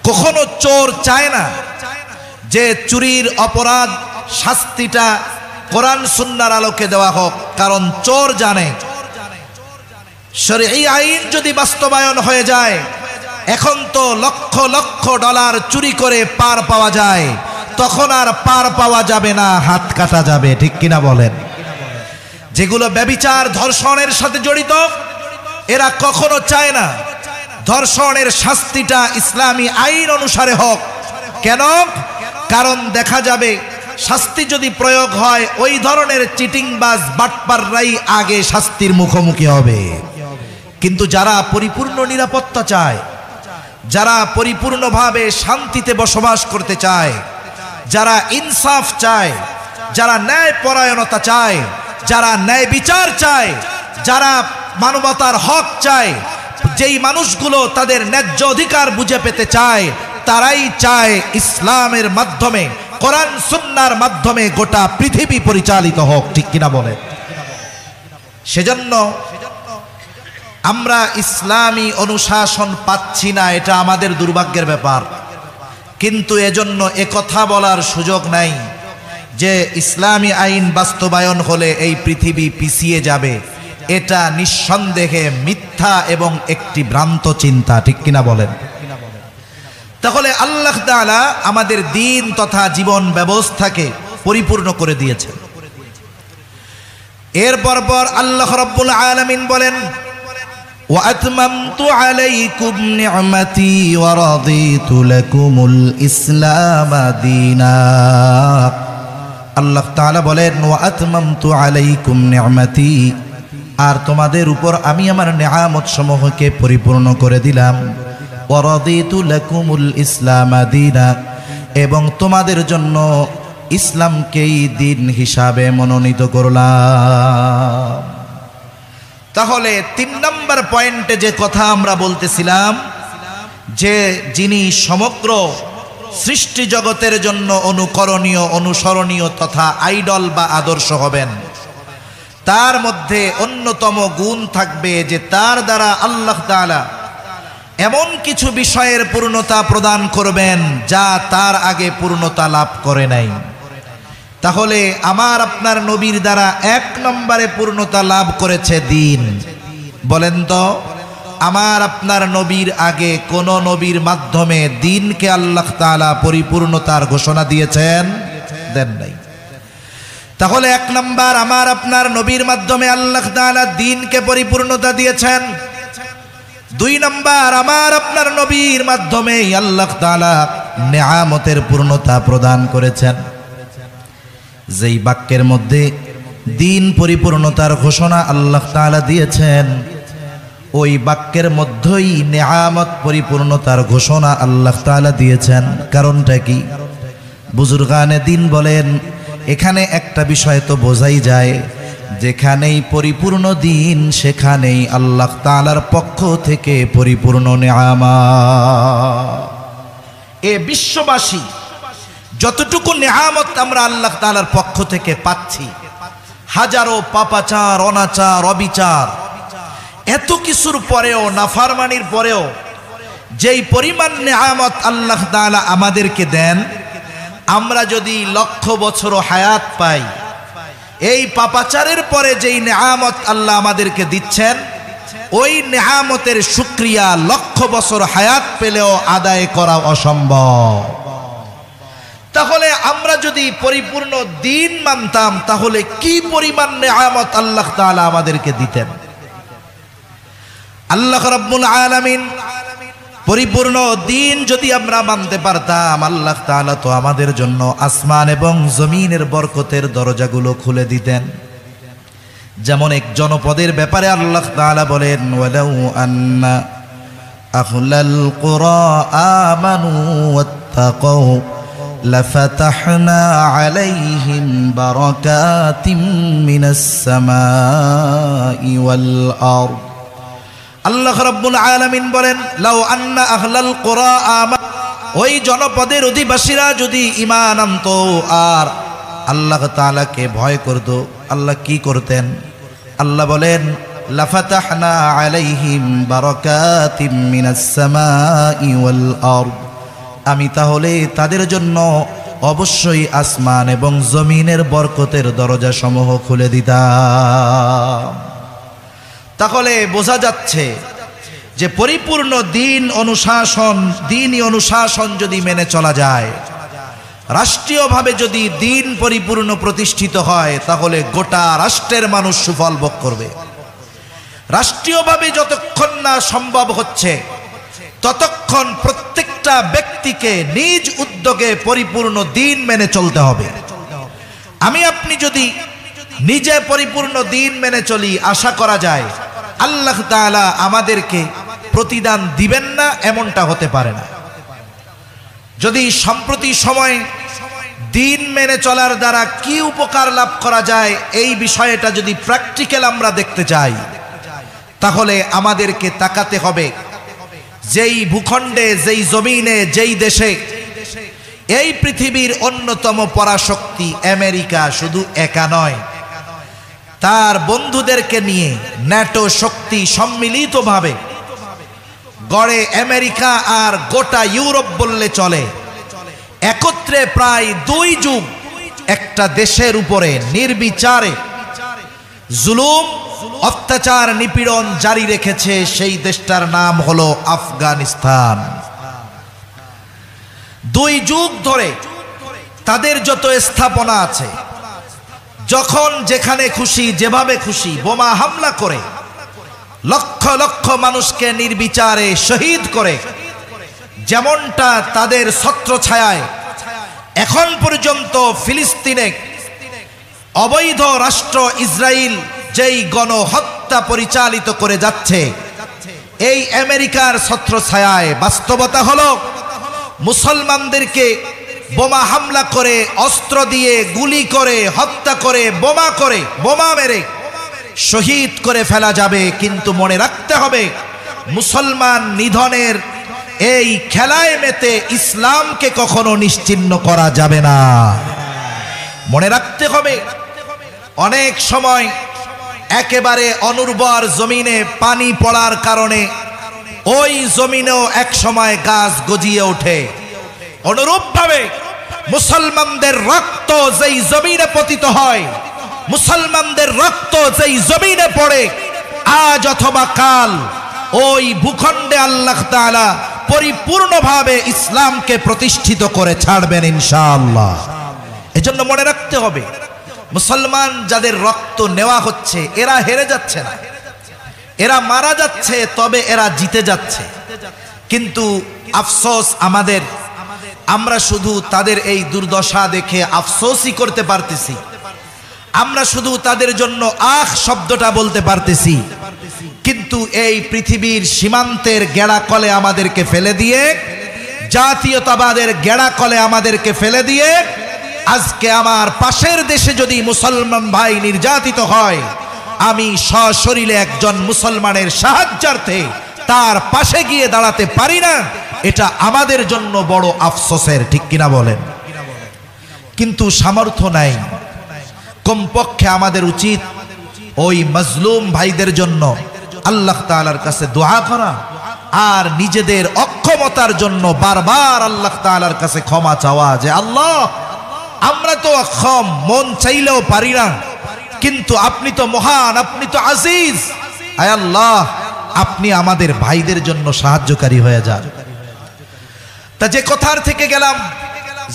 কখনো চোর চায় না যে চুরির অপরাধ শাস্তিটা কোরআন সুন্নাহর আলোকে দেওয়া হোক, কারণ চোর জানে শরঈ আইন যদি বাস্তবায়ন হয়ে যায়, এখন তো লক্ষ লক্ষ ডলার চুরি করে পার পাওয়া যায়, তখন আর পার পাওয়া যাবে না, হাত কাটা যাবে। ঠিক কিনা বলেন? যেগুলো ব্যভিচার ধর্ষণের সাথে জড়িত এরা কখনো চায় না ধর্ষণের শাস্তিটা ইসলামী আইন অনুসারে হোক। কেন? কারণ দেখা যাবে শাস্তি যদি প্রয়োগ হয় ওই ধরনের চিটিংবাজ বাটপাররাই আগে শাস্তির মুখোমুখি হবে। কিন্তু যারা পরিপূর্ণ নিরাপত্তা চায়, যারা পরিপূর্ণভাবে শান্তিতে বসবাস করতে চায়, যারা ইনসাফ চায়, যারা ন্যায় পরায়ণতা চায়, যারা ন্যায় বিচার চায়, যারা মানবতার হক চায়, যেই মানুষগুলো তাদের ন্যায্য অধিকার বুঝে পেতে চায়, তারাই চায় ইসলামের মাধ্যমে, কোরআন সুন্নাহর মাধ্যমে গোটা পৃথিবী পরিচালিত হোক। ঠিক কিনা বলে? সেজন্য আমরা ইসলামী অনুশাসন পাচ্ছি না, এটা আমাদের দুর্ভাগ্যের ব্যাপার। কিন্তু এজন্য একথা বলার সুযোগ নাই যে ইসলামী আইন বাস্তবায়ন হলে এই পৃথিবী পিছিয়ে যাবে। এটা নিঃসন্দেহে মিথ্যা এবং একটি ভ্রান্ত চিন্তা। ঠিক কিনা বলেন? তাহলে আল্লাহ তাআলা আমাদের দ্বীন তথা জীবন ব্যবস্থাকে পরিপূর্ণ করে দিয়েছেন। এরপর আল্লাহ রাব্বুল আলামিন বলেন, ওয়াতমামতু আলাইকুম নি'মাতি ওয়া রাদিতু লাকুমুল ইসলাম দীনা। আল্লাহ তাআলা বলেন, ওয়াতমামতু আলাইকুম নি'মাতি, আর তোমাদের উপর আমি আমার নিয়ামত সমূহকে পরিপূর্ণ করে দিলাম। ওয়া রাদিতু লাকুমুল ইসলাম দীনা, এবং তোমাদের জন্য ইসলামকেই দিন হিসাবে মনোনীত করলাম। তাহলে ৩ নম্বর পয়েন্টে যে কথা আমরা বলতেছিলাম, যে যিনি সমগ্র সৃষ্টি জগতের জন্য অনুকরণীয়, অনুসরণীয় তথা আইডল বা আদর্শ হবেন, তার মধ্যে অন্যতম গুণ থাকবে যে তার দ্বারা আল্লাহ তাআলা এমন কিছু বিষয়ের পূর্ণতা প্রদান করবেন যা তার আগে পূর্ণতা লাভ করে নাই। তাহলে আমার আপনার নবীর দ্বারা ১ নম্বরে পূর্ণতা লাভ করেছে দ্বীন। বলেন তো, আমার আপনার নবীর আগে কোন নবীর মাধ্যমে দ্বীনকে আল্লাহ তাআলা পরিপূর্ণতার ঘোষণা দিয়েছেন? দেন নাই। তাহলে ১ নম্বর, আমার আপনার নবীর মাধ্যমে আল্লাহ তাআলা দ্বীনকে পরিপূর্ণতা দিয়েছেন। ২ নম্বর, আমার আপনার নবীর মাধ্যমে আল্লাহ তাআলা নিয়ামতের পূর্ণতা প্রদান করেছেন। যেই বাক্যের মধ্যে দ্বীন পরিপূর্ণতার ঘোষণা আল্লাহ তাআলা দিয়েছেন, ওই বাক্যের মধ্যেই নিয়ামত পরিপূর্ণতার ঘোষণা আল্লাহ তাআলা দিয়েছেন। কারণটা কি? বুজুর্গানে দ্বীন বলেন, এখানে একটা বিষয় তো বোঝাই যায়, যেখানেই পরিপূর্ণ দ্বীন সেখানেই আল্লাহ তাআলার পক্ষ থেকে পরিপূর্ণ নিয়ামত। এ বিশ্ববাসী যতটুকু নিয়ামত আমরা আল্লাহ তাআলার পক্ষ থেকে পাচ্ছি, হাজারো পাপাচার, অনাচার, অবিচার, এত কিছুর পরেও, নাফরমানির পরেও যেই পরিমাণ নিয়ামত আল্লাহ তাআলা আমাদেরকে দেন, আমরা যদি লক্ষ বছরও হায়াত পাই, এই পাপাচারের পরে যেই নিয়ামত আল্লাহ আমাদেরকে দিচ্ছেন, ওই নিয়ামতের শুকরিয়া লক্ষ বছর হায়াত পেলেও আদায় করা অসম্ভব। তাহলে আমরা যদি পরিপূর্ণ দ্বীন মানতাম, তাহলে কি পরিমাণ নিয়ামত আল্লাহ তাআলা আমাদেরকে দিতেন। আল্লাহ রাব্বুল আলামিন পরিপূর্ণ দ্বীন যদি আমরা মানতে পারতাম, আল্লাহ তাআলা তো আমাদের জন্য আসমান এবং জমিনের বরকতের দরজাগুলো খুলে দিতেন। যেমন এক জনপদের ব্যাপারে আল্লাহ তাআলা বলেন, ওয়ালাউ আন্না আহলাল কুরা আমানু ওয়াত্তাকাউ লাফাতাহনা আলাইহিম বারাকাতিম মিনাস সামাই ওয়াল আরদ। আল্লাহ রাব্বুল আলামিন বলেন, লাউ আন্না আহলাল কুরা আমানু, ওই জনপদের অধিবাসীরা যদি ঈমান আনতো আর আল্লাহ তাআলাকে ভয় করত, আল্লাহ কি করতেন? আল্লাহ বলেন, লাফাতাহনা আলাইহিম বারাকাতিম মিনাস সামাই ওয়াল আরদ, আমি তাহলে তাদের জন্য অবশ্যই আসমান এবং জমিনের বরকতের দরজা সমূহ খুলে দিতাম। তাহলে বোঝা যাচ্ছে যে পরিপূর্ণ দ্বীন অনুশাসন, দ্বীনি অনুশাসন যদি মেনে চলা যায়, রাষ্ট্রীয়ভাবে যদি দ্বীন পরিপূর্ণ প্রতিষ্ঠিত হয়, তাহলে গোটা রাষ্ট্রের মানুষ সুফল ভোগ করবে। রাষ্ট্রীয়ভাবে যতক্ষণ না সম্ভব হচ্ছে, ততক্ষণ প্রত্যেকটা ব্যক্তিকে নিজ উদ্যোগে পরিপূর্ণ দ্বীন মেনে চলতে হবে। আমি আপনি যদি নিজে পরিপূর্ণ দিন মেনে চলি, আশা করা যায় আল্লাহ তাআলা আমাদেরকে প্রতিদান দিবেন না এমনটা হতে পারে না। যদি সম্প্রতি সময়ে দিন মেনে চলার দ্বারা কি উপকার লাভ করা যায় এই বিষয়টা যদি প্র্যাকটিক্যাল আমরা দেখতে চাই, তাহলে আমাদেরকে তাকাতে হবে যেই ভূখণ্ডে, যেই জমিনে, যেই দেশে এই পৃথিবীর অন্যতম পরাশক্তি আমেরিকা শুধু একা নয়, তার বন্ধুদেরকে নিয়ে ন্যাটো শক্তি সম্মিলিতভাবে গড়ে আমেরিকা আর গোটা ইউরোপ বললে চলে, একত্রে প্রায় 2 যুগ একটা দেশের উপরে নির্বিচারে জুলুম, অত্যাচার, নিপীড়ন জারি রেখেছে। সেই দেশটার নাম হলো আফগানিস্তান। 2 যুগ ধরে তাদের যত স্থাপনা আছে, যখন যেখানে খুশি যেভাবে খুশি বোমা হামলা করে লক্ষ লক্ষ মানুষকে নির্বিচারে শহীদ করে, যেমনটা তাদের ছত্রছায়ায় এখন পর্যন্ত ফিলিস্তিনে অবৈধ রাষ্ট্র ইসরায়েল যেই গণহত্যা পরিচালিত করে যাচ্ছে, এই আমেরিকার ছত্রছায়ায় বাস্তবতা হলো মুসলমানদেরকে বোমা হামলা করে, অস্ত্র দিয়ে গুলি করে, হত্যা করে, বোমা মেরে শহীদ করে ফেলা যাবে। কিন্তু মনে রাখতে হবে, মুসলমান নিধনের এই খেলায় মেতে ইসলামকে কখনো নিশ্চিহ্ন করা যাবে না। মনে রাখতে হবে, অনেক সময় একেবারে অনুর্বর জমিনে পানি পড়ার কারণে ওই জমিনেও এক সময় গাছ গজিয়ে ওঠে। অনুরূপভাবে মুসলমানদের রক্ত যেই জমিনে পতিত হয়, মুসলমানদের রক্ত যেই জমিনে পড়ে, আজ অথবা কাল ওই ভূখণ্ডে আল্লাহ তাআলা পরিপূর্ণভাবে ইসলামকে প্রতিষ্ঠিত করে ছাড়বেন ইনশাআল্লাহ। এজন্য মনে রাখতে হবে, মুসলমান যাদের রক্ত নেওয়া হচ্ছে এরা হেরে যাচ্ছে না, এরা মারা যাচ্ছে, তবে এরা জিতে যাচ্ছে। কিন্তু আফসোস আমাদের, আমরা শুধু তাদের এই দুর্দশা দেখে আফসোসই করতে পারতেছি, আমরা শুধু তাদের জন্য আহ শব্দটা বলতে পারতেছি। কিন্তু এই পৃথিবীর সীমান্তের গেড়াকলে আমাদেরকে ফেলে দিয়ে, জাতীয়তাবাদের গেড়াকলে আমাদেরকে ফেলে দিয়ে, আজকে আমার পাশের দেশে যদি মুসলমান ভাই নির্যাতিত হয়, আমি সশরীরে একজন মুসলমানের সাহায্যার্থে তার পাশে গিয়ে দাঁড়াতে পারি না, এটা আমাদের জন্য বড় আফসোসের, ঠিক কিনা বলেন? কিন্তু সামর্থ্য নাই। কমপক্ষে আমাদের উচিত ওই মজলুম ভাইদের জন্য আল্লাহ তাআলার কাছে দোয়া করা, আর নিজেদের অক্ষমতার জন্য বারবার আল্লাহ তাআলার কাছে ক্ষমা চাওয়া, যে আল্লাহ আমরা তো অক্ষম, মন চাইলেও পারি না, কিন্তু আপনি তো মহান, আপনি তো আজিজ, আয় আল্লাহ আপনি আমাদের ভাইদের জন্য সাহায্যকারী হয়ে যান। তা যে কথার থেকে গেলাম,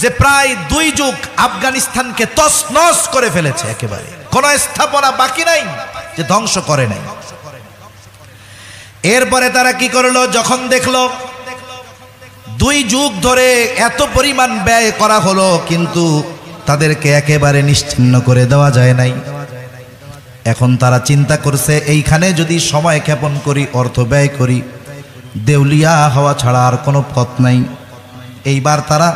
যে প্রায় 2 যুগ আফগানিস্তানকে তছনছ করে ফেলেছে, একেবারে কোনো স্থাপনা বাকি নাই যে ধ্বংস করে নাই। এরপরে তারা কি করলো, যখন দেখলো 2 যুগ ধরে এত পরিমাণ ব্যয় করা হলো কিন্তু তাদেরকে একেবারে নিশ্চিহ্ন করে দেওয়া যায় নাই, এখন তারা চিন্তা করছে এইখানে যদি সময় ক্ষেপণ করি, অর্থ ব্যয় করি, দেউলিয়া হওয়া ছাড়া আর কোনো পথ নাই। এইবার তারা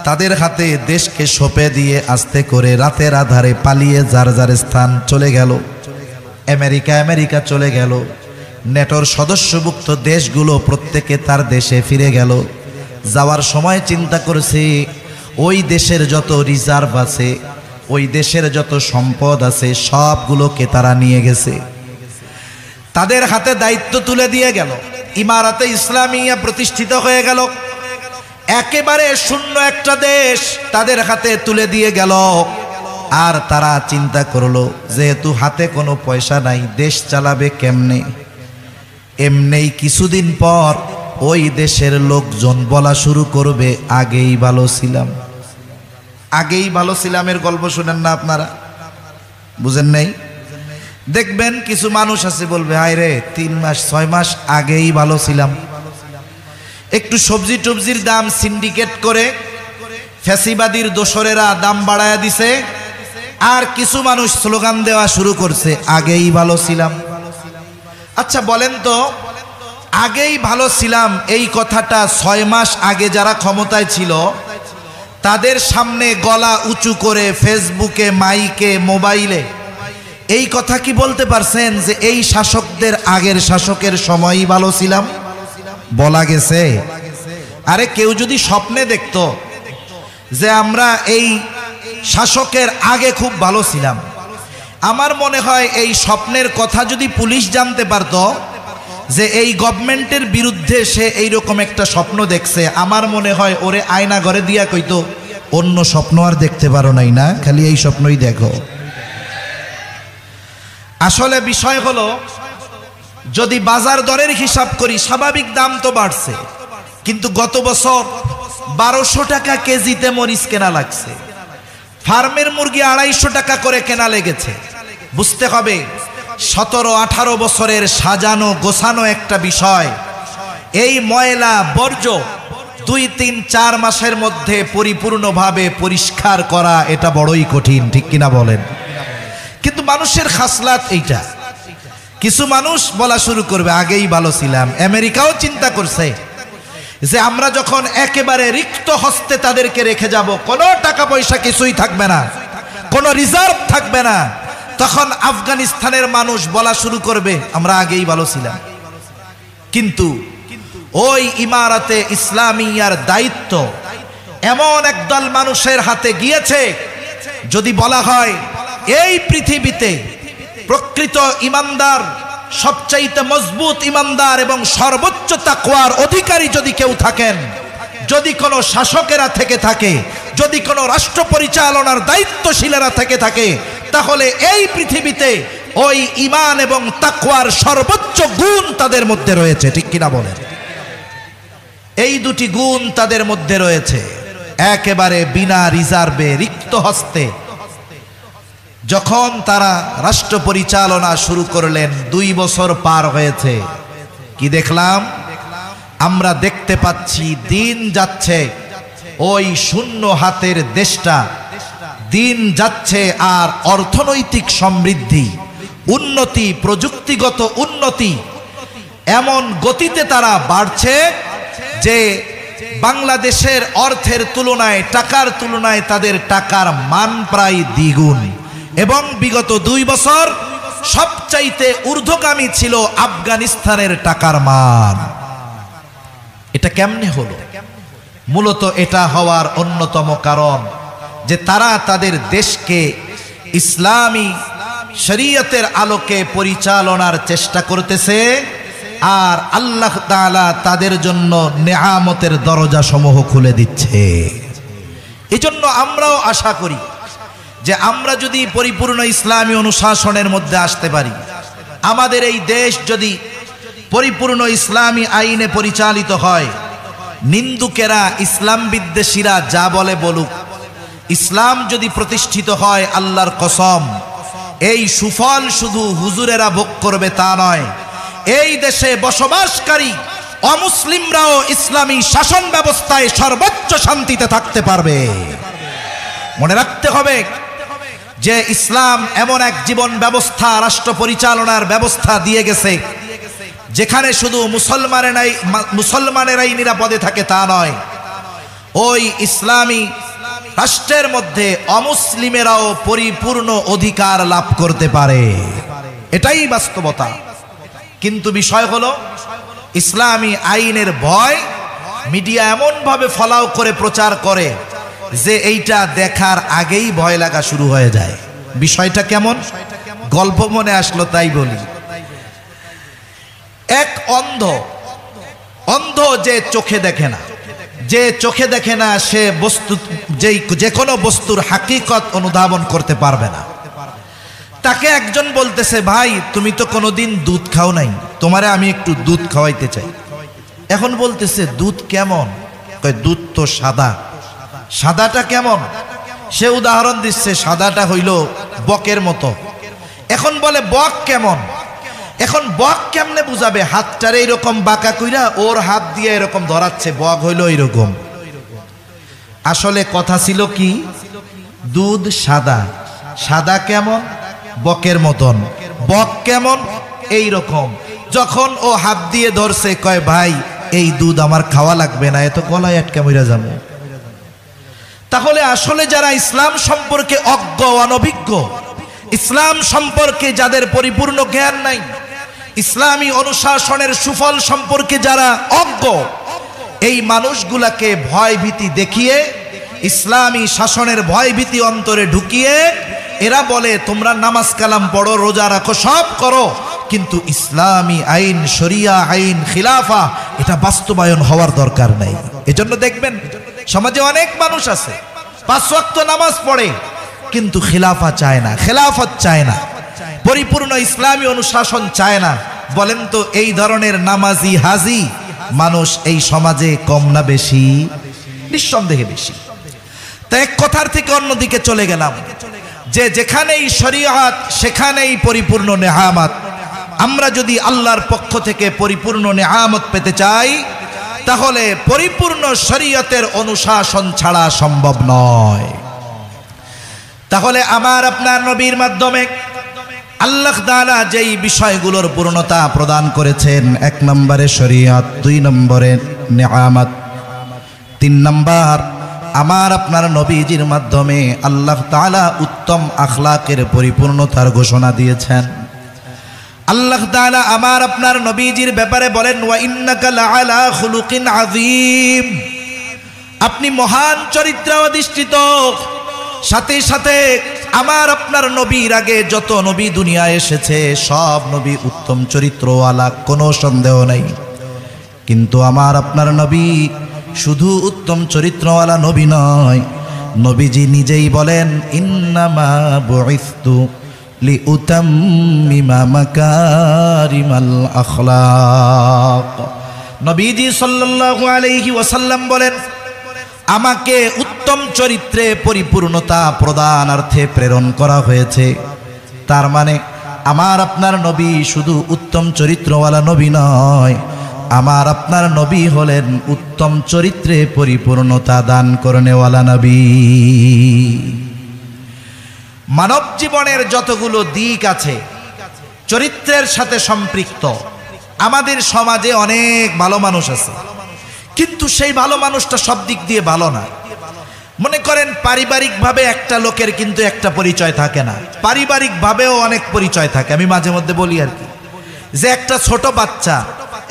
তাদের হাতে দেশকে সঁপে দিয়ে আস্তে করে রাতের আধারে পালিয়ে যার যার স্থান চলে গেল। আমেরিকা চলে গেল, নেটোর সদস্যভুক্ত দেশগুলো প্রত্যেকে তার দেশে ফিরে গেল। যাওয়ার সময় চিন্তা করেছে ওই দেশের যত রিজার্ভ আছে, ওই দেশের যত সম্পদ আছে, সবগুলোকে তারা নিয়ে গেছে, তাদের হাতে দায়িত্ব তুলে দিয়ে গেল। ইমারাতে ইসলামিয়া প্রতিষ্ঠিত হয়ে গেল, একেবারে শূন্য একটা দেশ তাদের হাতে তুলে দিয়ে গেল। আর তারা চিন্তা করলো, যেহেতু হাতে কোনো পয়সা নাই, দেশ চালাবে কেমনে? এমনেই কিছুদিন পর ওই দেশের লোকজন বলা শুরু করবে, আগেই ভালো ছিলাম। আগেই ভালো ছিলামের গল্প শুনেন না আপনারা? বুঝেন নাই? দেখবেন কিছু মানুষ আছে বলবে, হায় রে 3 মাস 6 মাস আগেই ভালো ছিলাম। একটু সবজি টবজির দাম সিন্ডিকেট করে ফ্যাসিবাদীর দোসরেরা দাম বাড়ায়া দিছে, আর কিছু মানুষ স্লোগান দেওয়া শুরু করছে, আগেই ভালো ছিলাম। আচ্ছা বলেন তো, আগেই ভালো ছিলাম এই কথাটা 6 মাস আগে যারা ক্ষমতায় ছিল তাদের সামনে গলা উঁচু করে ফেসবুকে, মাইকে, মোবাইলে এই কথা কি বলতে পারছেন যে এই শাসকদের আগের শাসকের সময়ই ভালো ছিলাম? বলা গেছে? আরে কেউ যদি স্বপ্নে দেখতো যে আমরা এই শাসকের আগে খুব ভালো ছিলাম, আমার মনে হয় এই স্বপ্নের কথা যদি পুলিশ জানতে পারতো যে এই গভর্নমেন্টের বিরুদ্ধে সে এইরকম একটা স্বপ্ন দেখছে, আমার মনে হয় ওরে আয়না ঘরে দিয়া কইতো, অন্য স্বপ্ন আর দেখতে পারো নাই না, খালি এই স্বপ্নই দেখো। আসলে বিষয় হলো, যদি বাজার দরের হিসাব করি, স্বাভাবিক দাম তো বাড়ছে, কিন্তু গত বছর 1200 টাকা কেজিতে মরিচ কেনা লাগছে, ফার্মের মুরগি 250 টাকা করে কেনা লেগেছে। বুঝতে হবে 17-18 বছরের সাজানো গোছানো একটা বিষয়, এই ময়লা বর্জ্য 2-3-4 মাসের মধ্যে পরিপূর্ণভাবে পরিষ্কার করা এটা বড়ই কঠিন, ঠিক কিনা বলেন? কিন্তু মানুষের খাসলাত এইটা। কিছু মানুষ বলা শুরু করবে আগেই ভালো ছিলাম। আমেরিকাও চিন্তা করছে যে আমরা যখন একেবারে রিক্ত হস্তে তাদেরকে রেখে যাব, কোনো টাকা পয়সা কিছুই থাকবে না, কোনো রিজার্ভ থাকবে না, তখন আফগানিস্তানের মানুষ বলা শুরু করবে আমরা আগেই ভালো ছিলাম। কিন্তু ওই ইমারতে ইসলামিয়ার দায়িত্ব এমন একদল মানুষের হাতে গিয়েছে, যদি বলা হয় এই পৃথিবীতে প্রকৃত ইমানদার, সবচাইতে মজবুত ইমানদার এবং সর্বোচ্চ তাকওয়ার অধিকারী যদি কেউ থাকেন, যদি কোনো শাসকেরা থেকে থাকে, যদি কোনো রাষ্ট্র পরিচালনার দায়িত্বশীলেরা থেকে থাকে, তাহলে এই পৃথিবীতে ওই ঈমান এবং তাকওয়ার সর্বোচ্চ গুণ তাদের মধ্যে রয়েছে, ঠিক কিনা বলেন? এই দুটি গুণ তাদের মধ্যে রয়েছে। একেবারে বিনা রিজার্ভে রিক্ত হস্তে যখন তারা রাষ্ট্র পরিচালনা শুরু করলেন, 2 বছর পার হয়েছে, কি দেখলাম আমরা? দেখতে পাচ্ছি দিন যাচ্ছে ওই শূন্য হাতের দেশটা দিন যাচ্ছে, আর অর্থনৈতিক সমৃদ্ধি, উন্নতি, প্রযুক্তিগত উন্নতি এমন গতিতে তারা বাড়ছে যে বাংলাদেশের অর্থের তুলনায়, টাকার তুলনায় তাদের টাকার মান প্রায় দ্বিগুণ। এবং বিগত 2 বছর সবচাইতে ঊর্ধ্বগামী ছিল আফগানিস্তানের টাকার মান। এটা কেমনে হলো? মূলত এটা হওয়ার অন্যতম কারণ যে তারা তাদের দেশকে ইসলামী শরীয়তের আলোকে পরিচালনার চেষ্টা করতেছে, আর আল্লাহ তাআলা তাদের জন্য নেয়ামতের দরজা সমূহ খুলে দিচ্ছে। এজন্য আমরাও আশা করি যে আমরা যদি পরিপূর্ণ ইসলামী অনুশাসনের মধ্যে আসতে পারি, আমাদের এই দেশ যদি পরিপূর্ণ ইসলামী আইনে পরিচালিত হয়, নিন্দুকেরা, ইসলাম বিদ্বেষীরা যা বলে বলুক, ইসলাম যদি প্রতিষ্ঠিত হয়, আল্লাহর কসম এই সুফল শুধু হুজুরেরা ভোগ করবে তা নয়, এই দেশে বসবাসকারী অমুসলিমরাও ইসলামী শাসন ব্যবস্থায় সর্বোচ্চ শান্তিতে থাকতে পারবে। মনে রাখতে হবে যে ইসলাম এমন এক জীবন ব্যবস্থা, রাষ্ট্র পরিচালনার ব্যবস্থা দিয়ে গেছে যেখানে শুধু মুসলমানেরাই নিরাপদে থাকে তা নয়, ওই ইসলামী রাষ্ট্রের মধ্যে অমুসলিমেরাও পরিপূর্ণ অধিকার লাভ করতে পারে। এটাই বাস্তবতা। কিন্তু বিষয় হলো, ইসলামী আইনের ভয় মিডিয়া এমন ভাবে ফলাও করে প্রচার করে যে এইটা দেখার আগেই ভয় লাগা শুরু হয়ে যায়। বিষয়টা কেমন? গল্প মনে আসলো তাই বলি। এক অন্ধ যে চোখে দেখে না, যে চোখে দেখে না সে বস্তু, যে কোনো বস্তুর হাকিকত অনুধাবন করতে পারবে না। তাকে একজন বলতেছে, ভাই তুমি তো কোনোদিন দুধ খাও নাই, তোমারে আমি একটু দুধ খাওয়াইতে চাই। এখন বলতেছে দুধ কেমন? কয় দুধ তো সাদা। সাদাটা কেমন? সে উদাহরণ দিচ্ছে, সাদাটা হইল বকের মতো। এখন বলে বক কেমন? এখন বক কেমনে বুঝাবে? হাতটারে এরকম বাঁকা কইরা ওর হাত দিয়ে এরকম ধরাচ্ছে, বক হইল এরকম। আসলে কথা ছিল কি, দুধ সাদা, সাদা কেমন? বকের মতন। বক কেমন? এই রকম। যখন ও হাত দিয়ে ধরছে, কয় ভাই এই দুধ আমার খাওয়া লাগবে না, এত গলায় আটকে মইরা যাবো। তাহলে আসলে যারা ইসলাম সম্পর্কে অজ্ঞ, অনভিজ্ঞ, ইসলাম সম্পর্কে যাদের পরিপূর্ণ জ্ঞান নাই, ইসলামী অনুশাসনের সুফল সম্পর্কে যারা অজ্ঞ, এই মানুষগুলাকে ভয় ভীতি দেখিয়ে, ইসলামী শাসনের ভয় ভীতি অন্তরে ঢুকিয়ে এরা বলে তোমরা নামাজ কালাম পড়ো, রোজা রাখো, সব করো, কিন্তু ইসলামী আইন, শরিয়া আইন, খিলাফা এটা বাস্তবায়ন হওয়ার দরকার নাই। এজন্য দেখবেন সমাজে অনেক মানুষ আছে 5 ওয়াক্ত নামাজ পড়ে, কিন্তু খিলাফা চায় না, খেলাফত চায় না, পরিপূর্ণ ইসলামী অনুশাসন চায় না। বলেন তো এই ধরনের নামাজি হাজি মানুষ এই সমাজে কম না বেশি? নিঃসন্দেহে বেশি। তাই এক কথার থেকে অন্যদিকে চলে গেলাম যে যেখানেই শরীয়ত সেখানেই পরিপূর্ণ নেয়ামত। আমরা যদি আল্লাহর পক্ষ থেকে পরিপূর্ণ নেয়ামত পেতে চাই, তাহলে পরিপূর্ণ শরীয়তের অনুশাসন ছাড়া সম্ভব নয়। তাহলে আমার আপনার নবীর মাধ্যমে আল্লাহ তাআলা যেই বিষয়গুলোর পূর্ণতা প্রদান করেছেন, 1 নম্বরে শরীয়ত, 2 নম্বরে নেয়ামত, 3 নম্বর আমার আপনার নবীজির মাধ্যমে আল্লাহ তাআলা উত্তম আখলাকের পরিপূর্ণতার ঘোষণা দিয়েছেন। আল্লাহ তাআলা আমার আপনার নবীজির ব্যাপারে বলেন, ওয়া ইন্নাকা লাআলা খুলুকিন আযীম, আপনি মহান চরিত্রে অধিষ্ঠিত। সাথে সাথে আমার আপনার নবীর আগে যত নবী দুনিয়ায় এসেছে সব নবী উত্তম চরিত্রওয়ালা, কোনো সন্দেহ নাই। কিন্তু আমার আপনার নবী শুধু উত্তম চরিত্রওয়ালা নবী নয়, নবীজি নিজেই বলেন ইন্নামা বুইসতু লিউতাম্মিমা মাকারিমাল আখলাক। নবীজি সাল্লাল্লাহু আলাইহি ওয়াসাল্লাম বলেন, আমাকে উত্তম চরিত্রে পরিপূর্ণতা প্রদানার্থে প্রেরণ করা হয়েছে। তার মানে আমার আপনার নবী শুধু উত্তম চরিত্রওয়ালা নবী নয়, আমার আপনার নবী হলেন উত্তম চরিত্রে পরিপূর্ণতা দান করনেওয়ালা নবী। মানব জীবনের যতগুলো দিক আছে চরিত্রের সাথে সম্পৃক্ত, আমাদের সমাজে অনেক ভালো মানুষ আছে, কিন্তু সেই ভালো মানুষটা সব দিক দিয়ে ভালো না। মনে করেন পারিবারিকভাবে একটা লোকের কিন্তু একটা পরিচয় থাকে না, পারিবারিকভাবেও অনেক পরিচয় থাকে। আমি মাঝে মধ্যে বলি আর কি, যে একটা ছোট বাচ্চা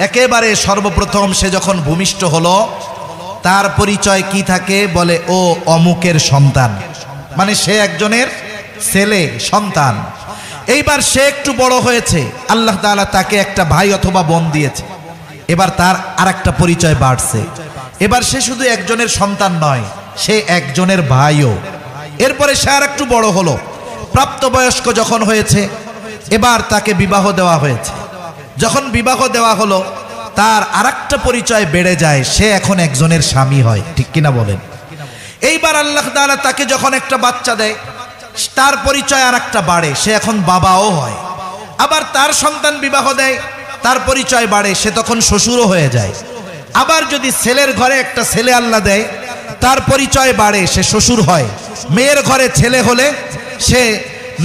একেবারে সর্বপ্রথম সে যখন ভূমিষ্ঠ হলো, তার পরিচয় কি থাকে? বলে ও অমুকের সন্তান, মানে সে একজনের ছেলে সন্তান। এইবার সে একটু বড় হয়েছে, আল্লাহ তাআলা তাকে একটা ভাই অথবা বোন দিয়েছে, এবার তার আরেকটা পরিচয় বাড়ছে। এবার সে শুধু একজনের সন্তান নয়, সে একজনের ভাইও। এরপরে সে আর একটু বড় হলো, প্রাপ্তবয়স্ক যখন হয়েছে, এবার তাকে বিবাহ দেওয়া হয়েছে। যখন বিবাহ দেওয়া হলো, তার আরেকটা পরিচয় বেড়ে যায়, সে এখন একজনের স্বামী হয়। ঠিক কিনা বলেন? এইবার আল্লাহ তাআলা তাকে যখন একটা বাচ্চা দেয়, তার পরিচয় আরেকটা বাড়ে, সে এখন বাবাও হয়। আবার তার সন্তান বিবাহ দেয়, তার পরিচয় বাড়ে, সে তখন শ্বশুরও হয়ে যায়। আবার যদি ছেলের ঘরে একটা ছেলে আল্লাহ দেয়, তার পরিচয় বাড়ে, সে শ্বশুর হয়। মেয়ের ঘরে ছেলে হলে সে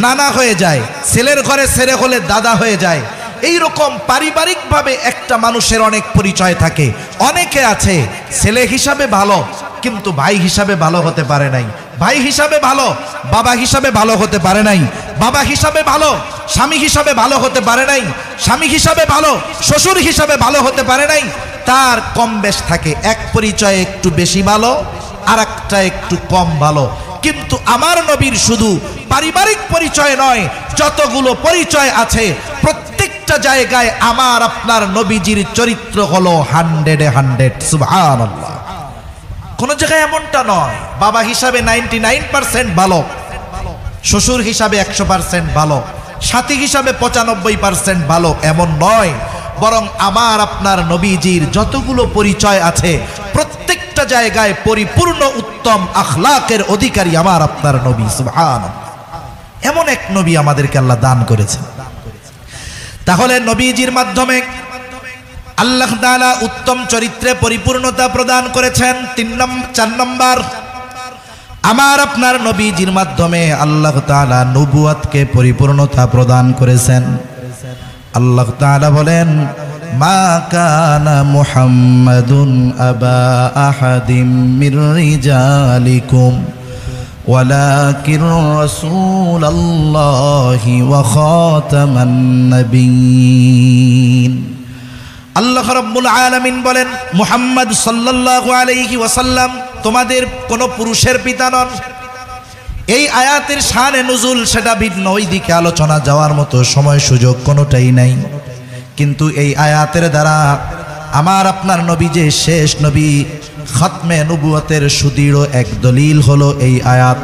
নানা হয়ে যায়, ছেলের ঘরে ছেলে হলে দাদা হয়ে যায়। এই রকম পারিবারিকভাবে একটা মানুষের অনেক পরিচয় থাকে। অনেকে আছে ছেলে হিসাবে ভালো, কিন্তু ভাই হিসাবে ভালো হতে পারে নাই, ভাই হিসাবে ভালো, বাবা হিসাবে ভালো হতে পারে নাই, বাবা হিসাবে ভালো, স্বামী হিসাবে ভালো হতে পারে নাই, স্বামী হিসাবে ভালো, শ্বশুর হিসাবে ভালো হতে পারে নাই। তার কম বেশ থাকে, এক পরিচয় একটু বেশি ভালো, আর একটা একটু কম ভালো। কিন্তু আমার নবীর শুধু পারিবারিক পরিচয় নয়, যতগুলো পরিচয় আছে প্রত্যেকটা জায়গায় আমার আপনার নবীজির চরিত্র হলো 100-এ 100। সুবহানাল্লাহ। কোন জায়গায় এমনটা নয় বাবা হিসাবে 99% ভালো, শ্বশুর হিসাবে 100% ভালো, সাথী হিসাবে 95% ভালো, এমন নয়। বরং আমার আপনার নবীজির যতগুলো পরিচয় আছে প্রত্যেকটা জায়গায় পরিপূর্ণ উত্তম আখলাকের অধিকারী আমার আপনার নবী। সুবহানাল্লাহ। এমন এক নবী আমাদেরকে আল্লাহ দান করেছেন। তাহলে নবীজির মাধ্যমে আল্লাহ তাআলা উত্তম চরিত্রে পরিপূর্ণতা প্রদান করেছেন। 4 নম্বর আমার আপনার নবীজির মাধ্যমে আল্লাহ তাআলা নবুয়াতকে পরিপূর্ণতা প্রদান করেছেন। আল্লাহ তাআলা বলেন, মা কানা মুহাম্মাদুন আবা আহাদিম মির রিজালিকুম ওয়ালাকিন রাসূলুল্লাহি ওয়া খাতামান নাবিয়্যিন। আল্লাহ রাব্বুল আলামিন বলেন, মুহাম্মদ সাল্লাল্লাহু আলাইহি ওয়াসাল্লাম তোমাদের কোনো পুরুষের পিতা নন। এই আয়াতের শানে নুজুল সেটা ভিন্ন, ওই দিকে আলোচনা যাওয়ার মতো সময় সুযোগ কোনোটাই নাই। কিন্তু এই আয়াতের দ্বারা আমার আপনার নবী যে শেষ নবী, খতমে নবুয়তের সুদৃঢ় এক দলিল হলো এই আয়াত।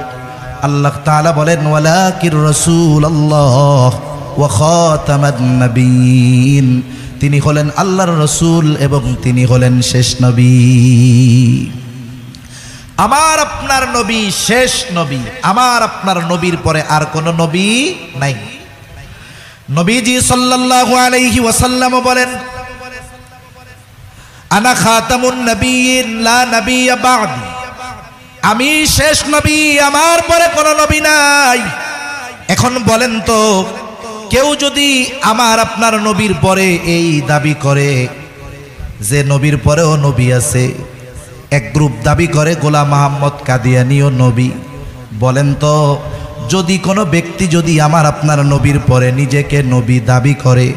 আল্লাহ তাআলা বলেন, ওয়ালাকির রাসূলুল্লাহ ওয়া খাতামান নাবিয়্যিন, তিনি হলেন আল্লাহর রসুল এবং তিনি হলেন শেষ নবী। আমার আপনার নবী শেষ নবী, আমার আপনার নবীর পরে আর কোনো নবী নাই। নবীজি সাল্লাল্লাহু আলাইহি ওয়াসাল্লাম বলেন, আনা খাতামুন নাবিয়্যিন লা নাবিয়্যা বা'দি, আমি শেষ নবী, আমার পরে কোনো নবী নাই। এখন বলেন তো, কেউ যদি আমার আপনার নবীর পরে এই দাবি করে যে নবীর পরেও নবী আছে, এক গ্রুপ দাবি করে গোলাম মোহাম্মদ কাদিয়ানীও নবী, বলেন তো যদি কোনো ব্যক্তি যদি আমার আপনার নবীর পরে নিজেকে নবী দাবি করে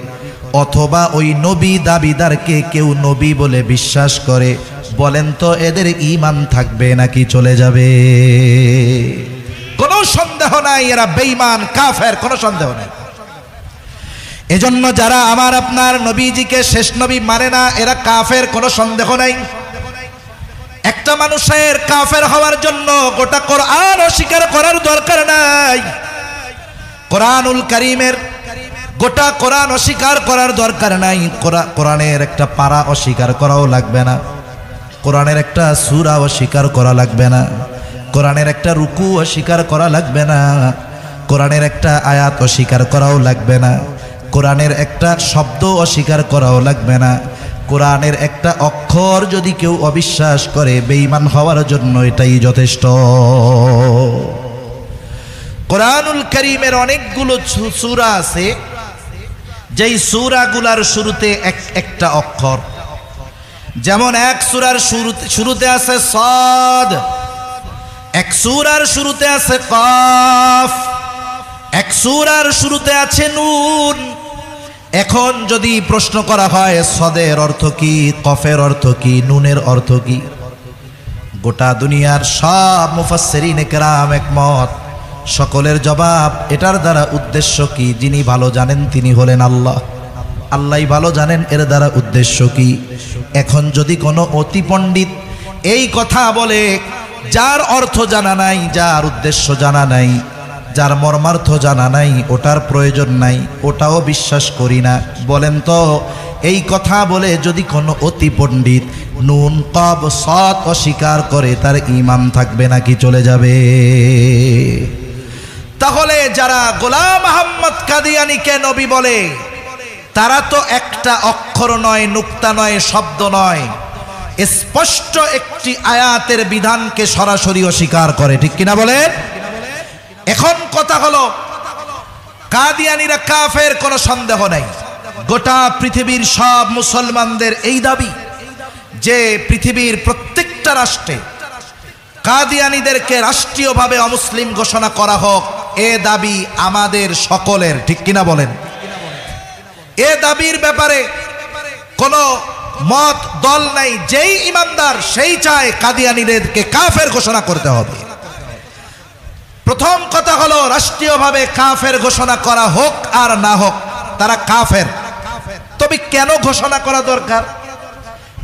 অথবা ওই নবী দাবিদারকে কেউ নবী বলে বিশ্বাস করে, বলেন তো এদের ঈমান থাকবে নাকি চলে যাবে? কোনো সন্দেহ নাই এরা বেঈমান কাফের, কোনো সন্দেহ নাই। এজন্য যারা আমার আপনার নবীজিকে শেষ নবী মানে না এরা কাফের, কোনো সন্দেহ নাই। একটা মানুষের কাফের হওয়ার জন্য গোটা কোরআন অস্বীকার করার দরকার নাই। কোরআনুল কারীমের গোটা কোরআন অস্বীকার করার দরকার নাই। কোরআনের একটা পারা অস্বীকার করাও লাগবে না, কোরআনের একটা সূরা অস্বীকার করা লাগবে না, কোরআনের একটা রুকু অস্বীকার করা লাগবে না, কোরআনের একটা আয়াত অস্বীকার করাও লাগবে না, কোরআনের একটা শব্দ অস্বীকার করাও লাগবে না। কোরআনের একটা অক্ষর যদি কেউ অবিশ্বাস করে বেঈমান হওয়ার জন্য এটাই যথেষ্ট। কোরআনুল কারীমের অনেকগুলো সূরা আছে, যেই সূরাগুলোর শুরুতে একটা অক্ষর। যেমন এক সূরার শুরুতে আছে সাদ, এক সূরার শুরুতে আছে কাফ, এক সূরার শুরুতে আছে নুন। এখন যদি প্রশ্ন করা হয় সদের অর্থ কি, কফের অর্থ কি, নুনের অর্থ কি, গোটা দুনিয়ার সব মুফাসসিরিনে কেরাম একমত, সকলের জবাব এটার দ্বারা উদ্দেশ্য কি যিনি ভালো জানেন তিনি হলেন আল্লাহ। আল্লাহই ভালো জানেন এর দ্বারা উদ্দেশ্য কি। এখন যদি কোনো অতি পণ্ডিত এই কথা বলে যার অর্থ জানা নাই, যার উদ্দেশ্য জানা নাই, যার মর্মার্থ জানা নাই, ওটার প্রয়োজন নাই, ওটাও বিশ্বাস করি না, বলেন তো এই কথা বলে যদি কোনো অতি পণ্ডিত নুন কব সৎ অস্বীকার করে তার ঈমান থাকবে নাকি চলে যাবে? তাহলে যারা গোলাম মোহাম্মদ কাদিয়ানীকে নবী বলে তারা তো একটা অক্ষর নয়, নুক্তা নয়, শব্দ নয়, স্পষ্ট একটি আয়াতের বিধানকে সরাসরি অস্বীকার করে, ঠিক কিনা বলেন? এখন কথা হলো কাদিয়ানীরা কাফের, কোনো সন্দেহ নাই। গোটা পৃথিবীর সব মুসলমানদের এই দাবি যে পৃথিবীর প্রত্যেকটা রাষ্ট্রে কাদিয়ানীদেরকে রাষ্ট্রীয়ভাবে অমুসলিম ঘোষণা করা হোক, এ দাবি আমাদের সকলের, ঠিক কিনা বলেন? এ দাবির ব্যাপারে কোনো মত দল নাই, যেই ইমানদার সেই চায় কাদিয়ানীদেরকে কাফের ঘোষণা করতে হবে। প্রথম কথা হলো রাষ্ট্রীয়ভাবে কাফের ঘোষণা করা হোক আর না হোক, তারা কাফের। তবে কেন ঘোষণা করা দরকার?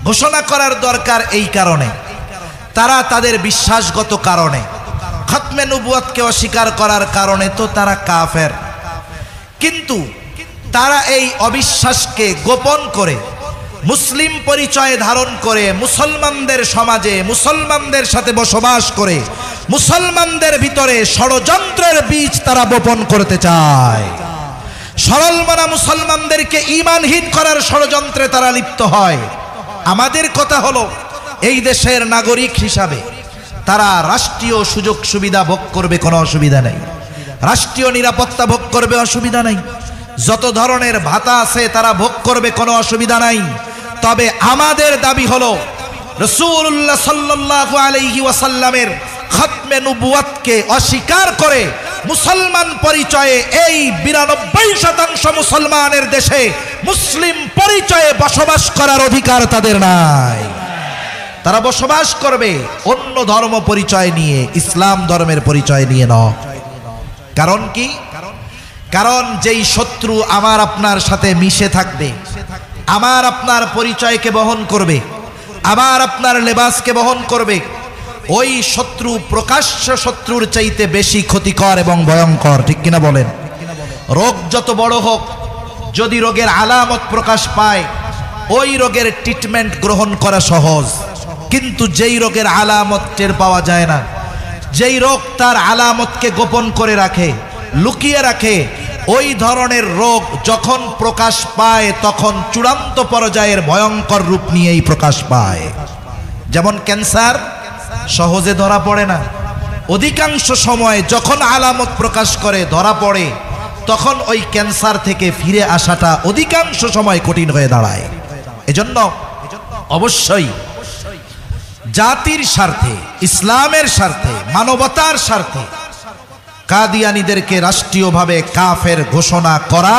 ঘোষণা করার দরকার এই কারণে, তারা তাদের বিশ্বাসগত কারণে, খতমে নবুয়তকে অস্বীকার করার কারণে তো তারা কাফের। কিন্তু তারা এই অবিশ্বাসকে গোপন করে মুসলিম পরিচয় ধারণ করে মুসলমানদের সমাজে মুসলমানদের সাথে বসবাস করে মুসলমানদের ভিতরে ষড়যন্ত্রের বীজ তারা বপন করতে চায়। সরল মনা মুসলমানদেরকে ঈমানহীন করার ষড়যন্ত্রে তারা লিপ্ত হয়। আমাদের কথা হলো এই দেশের নাগরিক হিসাবে তারা রাষ্ট্রীয় সুযোগ সুবিধা ভোগ করবে, কোনো অসুবিধা নেই। রাষ্ট্রীয় নিরাপত্তা ভোগ করবে, অসুবিধা নেই। যত ধরনের ভাতা আছে তারা ভোগ করবে, কোনো অসুবিধা নাই। তবে আমাদের দাবি হলো রাসূলুল্লাহ সাল্লাল্লাহু আলাইহি ওয়াসাল্লামের খতমে নবুয়তকে অস্বীকার করে মুসলমান পরিচয়ে এই 92% মুসলমানের দেশে মুসলিম পরিচয়ে বসবাস করার অধিকার তাদের নাই। তারা বসবাস করবে অন্য ধর্ম পরিচয় নিয়ে, ইসলাম ধর্মের পরিচয় নিয়ে নয়। কারণ কি? কারণ যেই শত্রু আমার আপনার সাথে মিশে থাকবে, আমার আপনার পরিচয়কে বহন করবে, আমার আপনার লেবাসকে বহন করবে, ওই শত্রু প্রকাশ্য শত্রুর চাইতে বেশি ক্ষতিকর এবং ভয়ঙ্কর, ঠিক কিনা বলেন? রোগ যত বড় হোক, যদি রোগের আলামত প্রকাশ পায় ওই রোগের ট্রিটমেন্ট গ্রহণ করা সহজ, কিন্তু যেই রোগের আলামত টের পাওয়া যায় না, যেই রোগ তার আলামতকে গোপন করে রাখে, লুকিয়ে রাখে, ওই ধরনের রোগ যখন প্রকাশ পায় তখন চূড়ান্ত পর্যায়ের ভয়ঙ্কর রূপ নিয়েই প্রকাশ পায়। যেমন ক্যান্সার সহজে ধরা পড়ে না, অধিকাংশ সময় যখন আলামত প্রকাশ করে ধরা পড়ে তখন ওই ক্যান্সার থেকে ফিরে আসাটা অধিকাংশ সময় কঠিন হয়ে দাঁড়ায়। এজন্য অবশ্যই জাতির স্বার্থে, ইসলামের স্বার্থে, মানবতার স্বার্থে কাদিয়ানীদেরকে রাষ্ট্রীয়ভাবে কাফের ঘোষণা করা,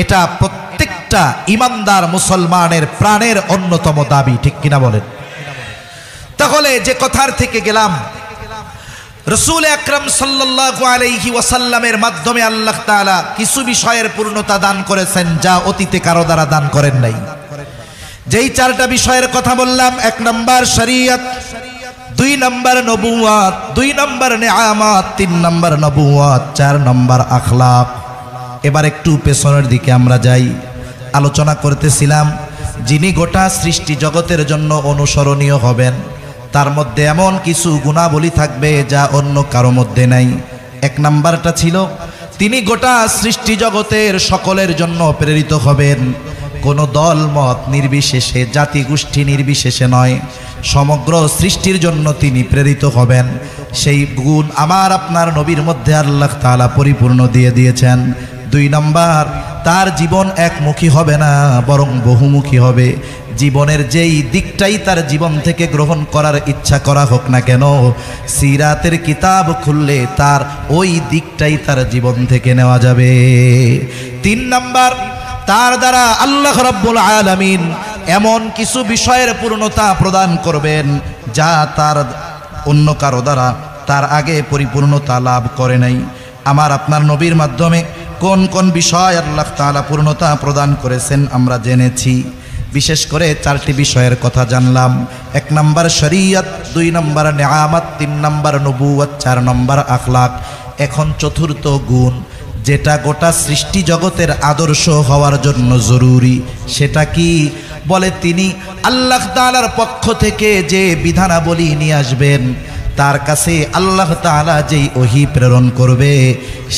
এটা প্রত্যেকটা ইমানদার মুসলমানের প্রাণের অন্যতম দাবি, ঠিক কিনা বলেন? তাহলে যে কথার থেকে গেলাম, রাসূল আকরাম সাল্লাল্লাহু আলাইহি ওয়াসাল্লামের মাধ্যমে আল্লাহ তাআলা কিছু বিষয়ের পূর্ণতা দান করেছেন যা অতীতে কারো দ্বারা দান করেন নাই। যেই চারটা বিষয়ের কথা বললাম, 1 নম্বর শরীয়ত, 2 নম্বর নবুয়ত, 2 নম্বর নিয়ামত, 3 নম্বর নবুয়ত, 4 নম্বর আখলাক। এবার একটু পেছনের দিকে আমরা যাই। আলোচনা করতেছিলাম যিনি গোটা সৃষ্টি জগতের জন্য অনুসরণীয় হবেন তার মধ্যে এমন কিছু গুণাবলী থাকবে যা অন্য কারো মধ্যে নাই। 1 নম্বরটা ছিল তিনি গোটা সৃষ্টি জগতের সকলের জন্য প্রেরিত হবেন, কোনো দল মত নির্বিশেষে, জাতি গোষ্ঠী নির্বিশেষে নয়, সমগ্র সৃষ্টির জন্য তিনি প্রেরিত হবেন। সেই গুণ আমার আপনার নবীর মধ্যে আল্লাহ তাআলা পরিপূর্ণ দিয়ে দিয়েছেন। 2 নম্বর, তার জীবন একমুখী হবে না, বরং বহুমুখী হবে। জীবনের যেই দিকটাই তার জীবন থেকে গ্রহণ করার ইচ্ছা করা হোক না কেন, সিরাতের কিতাব খুললে তার ওই দিকটাই তার জীবন থেকে নেওয়া যাবে। 3 নম্বর, তার দ্বারা আল্লাহ রাব্বুল আলামিন এমন কিছু বিষয়ের পূর্ণতা প্রদান করবেন যা তার অন্য কারো দ্বারা তার আগে পরিপূর্ণতা লাভ করে নাই। আমার আপনার নবীর মাধ্যমে কোন কোন বিষয় আল্লাহ তাআলা পূর্ণতা প্রদান করেছেন আমরা জেনেছি। বিশেষ করে 4টি বিষয়ের কথা জানলাম। 1 নম্বর শরীয়ত, 2 নম্বর নিয়ামত, 3 নম্বর নবুয়ত, 4 নম্বর আখলাক। এখন 4র্থ গুণ, যেটা গোটা সৃষ্টি জগতের আদর্শ হওয়ার জন্য জরুরি। সেটা কি? বলে তিনি আল্লাহ তাআলার পক্ষ থেকে যে বিধানাবলী নিয়ে আসবেন, তার কাছে আল্লাহ তাআলা যেই ওহী প্রেরণ করবে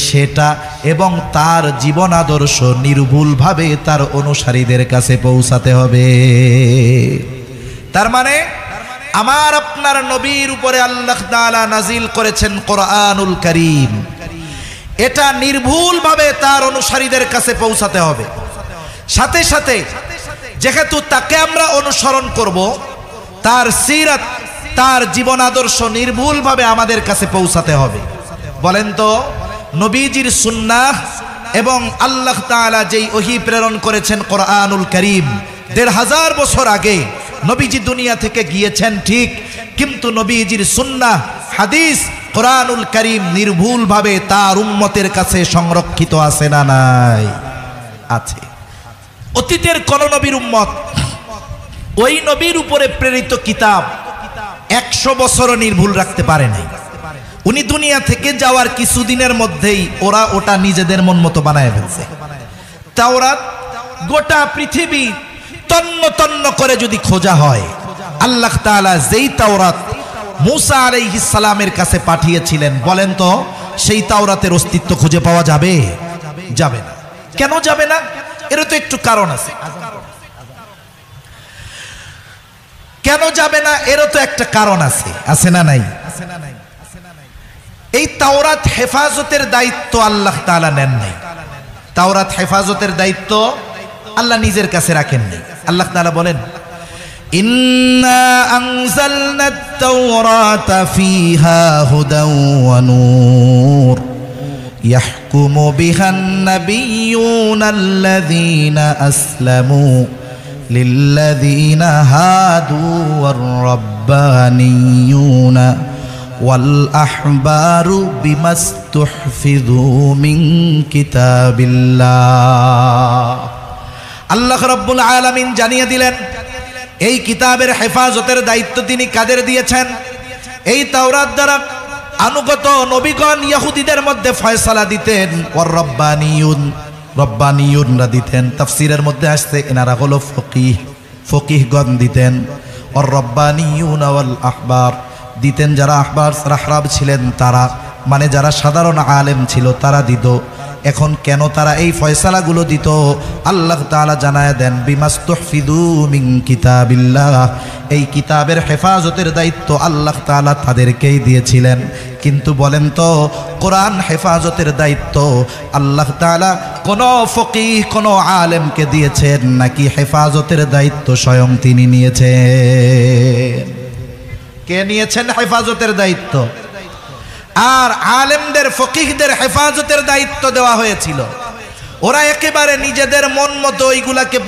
সেটা এবং তার জীবন আদর্শ নির্ভুলভাবে তার অনুসারীদের কাছে পৌঁছাতে হবে। তার মানে আমার আপনার নবীর উপরে আল্লাহ তাআলা নাজিল করেছেন কোরআনুল কারীম, এটা নির্ভুলভাবে তার অনুসারীদের কাছে পৌঁছাতে হবে। সাথে সাথে যেহেতু তাকে আমরা অনুসরণ করব, তার সিরাত, তার জীবন আদর্শ নির্ভুলভাবে আমাদের কাছে পৌঁছাতে হবে। বলেন তো, নবীজির সুন্নাহ এবং আল্লাহ তাআলা যেই ওহী প্রেরণ করেছেন কোরআনুল কারীম, 1500 বছর আগে নবীজি দুনিয়া থেকে গিয়েছেন ঠিক, কিন্তু নবীজির সুন্নাহ, হাদিস, কোরআনুল কারীম নির্ভুলভাবে তার উম্মতের কাছে সংরক্ষিত আছে না নাই? আছে। অতীতের কোন নবীর উম্মত ওই নবীর উপরে প্রেরিত কিতাব 100 বছরও নির্ভুল রাখতে পারে নাই। উনি দুনিয়া থেকে যাওয়ার কিছুদিনের মধ্যেই ওরা ওটা নিজেদের মন মতো বানায় ফেলছে। তাওরাত গোটা পৃথিবী তন্ন তন্ন করে যদি খোঁজা হয়, আল্লাহ তাআলা যেই তাওরাত মূসা আলাইহিস সালামের কাছে পাঠিয়েছিলেন, বলেন তো সেই তাওরাতের অস্তিত্ব খুঁজে পাওয়া যাবে? যাবে না। কেন যাবে না? এর তো একটু কারণ আছে। কেন যাবে না এরও তো একটা কারণ আছে, আছে না নাই? এই তাওরাত হেফাজতের দায়িত্ব আল্লাহ তাআলা নেন নাই। তাওরাত হেফাজতের দায়িত্ব আল্লাহ নিজের কাছে রাখেন নাই। আল্লাহ তাআলা বলেন, ইন্না আনজালনাত তাওরাতা ফিহা হুদাও ওয়া নূর ইয়াহকুমু বিহান নাবিয়্যুনাল্লাযীনা আসলামু লিল্লাযীনা হাদু ওয়ার রাব্বানিয়্যুনা ওয়াল আহবারু বিমাস্তুহফিযু মিন কিতাবিল্লাহ। আল্লাহ রাব্বুল আলামিন জানিয়ে দিলেন এই কিতাবের হেফাজতের দায়িত্ব তিনি কাদের দিয়েছেন? এই তাওরাত দ্বারা অনুগত নবীগণ ইহুদিদের মধ্যে ফয়সালা দিতেন, ওয়ার রব্বানিয়ুনরা দিতেন। তাফসীরের মধ্যে আসছে এনারা হলো ফকিহগণ দিতেন। ওয়ার রব্বানিয়ুন ওয়াল আহবার দিতেন যারা আহবার রাহরাব ছিলেন তারা, মানে যারা সাধারণ আলেম ছিল তারা দিত। এখন কেন তারা এই ফয়সালাগুলো দিত? আল্লাহ তাআলা জানায় দেন, বিমাস্তুহফিযু মিন কিতাবিল্লাহ, এই কিতাবের হেফাজতের দায়িত্ব আল্লাহ তাআলা তাদেরকেই দিয়েছিলেন। কিন্তু বলেন তো, কোরআন হেফাজতের দায়িত্ব আল্লাহ তাআলা কোন ফকিহ কোন আলেমকে দিয়েছেন নাকি হেফাজতের দায়িত্ব স্বয়ং তিনি নিয়েছেন? কে নিয়েছেন হেফাজতের দায়িত্ব? আর আলেমদের ফকিহদের হেফাজতের দায়িত্ব দেওয়া হয়েছিল। ওরা একেবারে নিজেদের মন মতো এইগুলাকে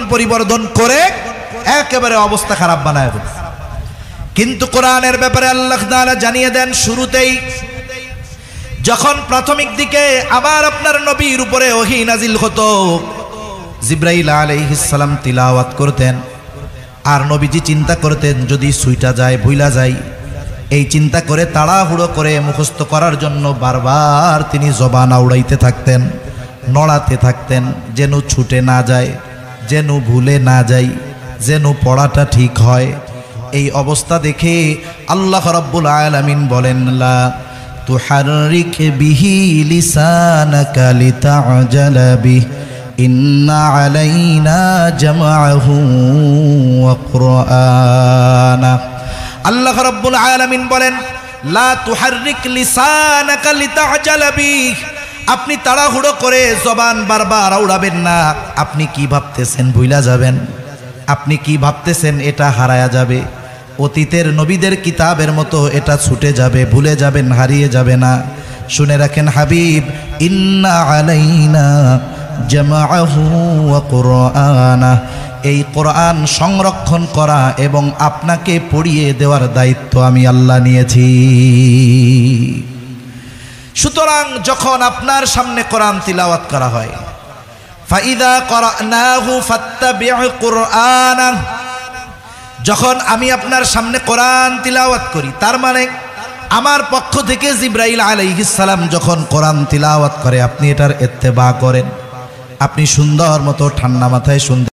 পরিবর্তন করে একেবারে অবস্থা খারাপ বানায় দেয়। কিন্তু কোরআনের ব্যাপারে আল্লাহ তাআলা জানিয়ে দেন শুরুতেই, যখন প্রাথমিক দিকে আবার আপনার নবীর উপরে ওহী নাজিল হতো, জিবরাইল আলাইহিস সালাম তিলাওয়াত করতেন আর নবীজি চিন্তা করতেন যদি সুইটা যায়, ভুলা যায়, এই চিন্তা করে তাড়াহুড়ো করে মুখস্থ করার জন্য বারবার তিনি জবান আউড়াইতে থাকতেন, নড়াতে থাকতেন, যেন ছুটে না যায়, যেন ভুলে না যায়, যেন পড়াটা ঠিক হয়। এই অবস্থা দেখে আল্লাহ রাব্বুল আলামিন বলেন, লা তুহাররিক বিহি লিসানাকা লিতা'জালা বিহি ইন্না আলাইনা জামআহু ওয়া কুরআনা। আল্লাহ রাব্বুল আলামিন বলেন, লা তুহাররিক লিসানাকা লিতা'জালা বিহি, আপনি তাড়াহুড়ো করে জবান বারবার আউড়াবেন না। আপনি কি ভাবতেছেন ভুলা যাবেন? আপনি কি ভাবতেছেন এটা হারায়া যাবে? অতীতের নবীদের কিতাবের মতো এটা ছুটে যাবে, ভুলে যাবেন, হারিয়ে যাবে না। শুনে রাখেন হাবিব, ইন্না আলাইনা জামআহু ওয়া কুরআনা, এই কোরআন সংরক্ষণ করা এবং আপনাকে পড়িয়ে দেওয়ার দায়িত্ব আমি আল্লাহ নিয়েছি। সুতরাং যখন আপনার সামনে কোরআন তিলাওয়াত করা হয়, ফাইদা করানাহু ফাত্তাবি' কুরআনা, যখন আমি আপনার সামনে কোরআন তিলাওয়াত করি, তার মানে আমার পক্ষ থেকে জিবরাইল আলাইহিস সালাম যখন কোরআন তিলাওয়াত করে আপনি এটার ইত্তেবা করেন, আপনি সুন্দর মতো ঠান্ডা মাথায় শুনতে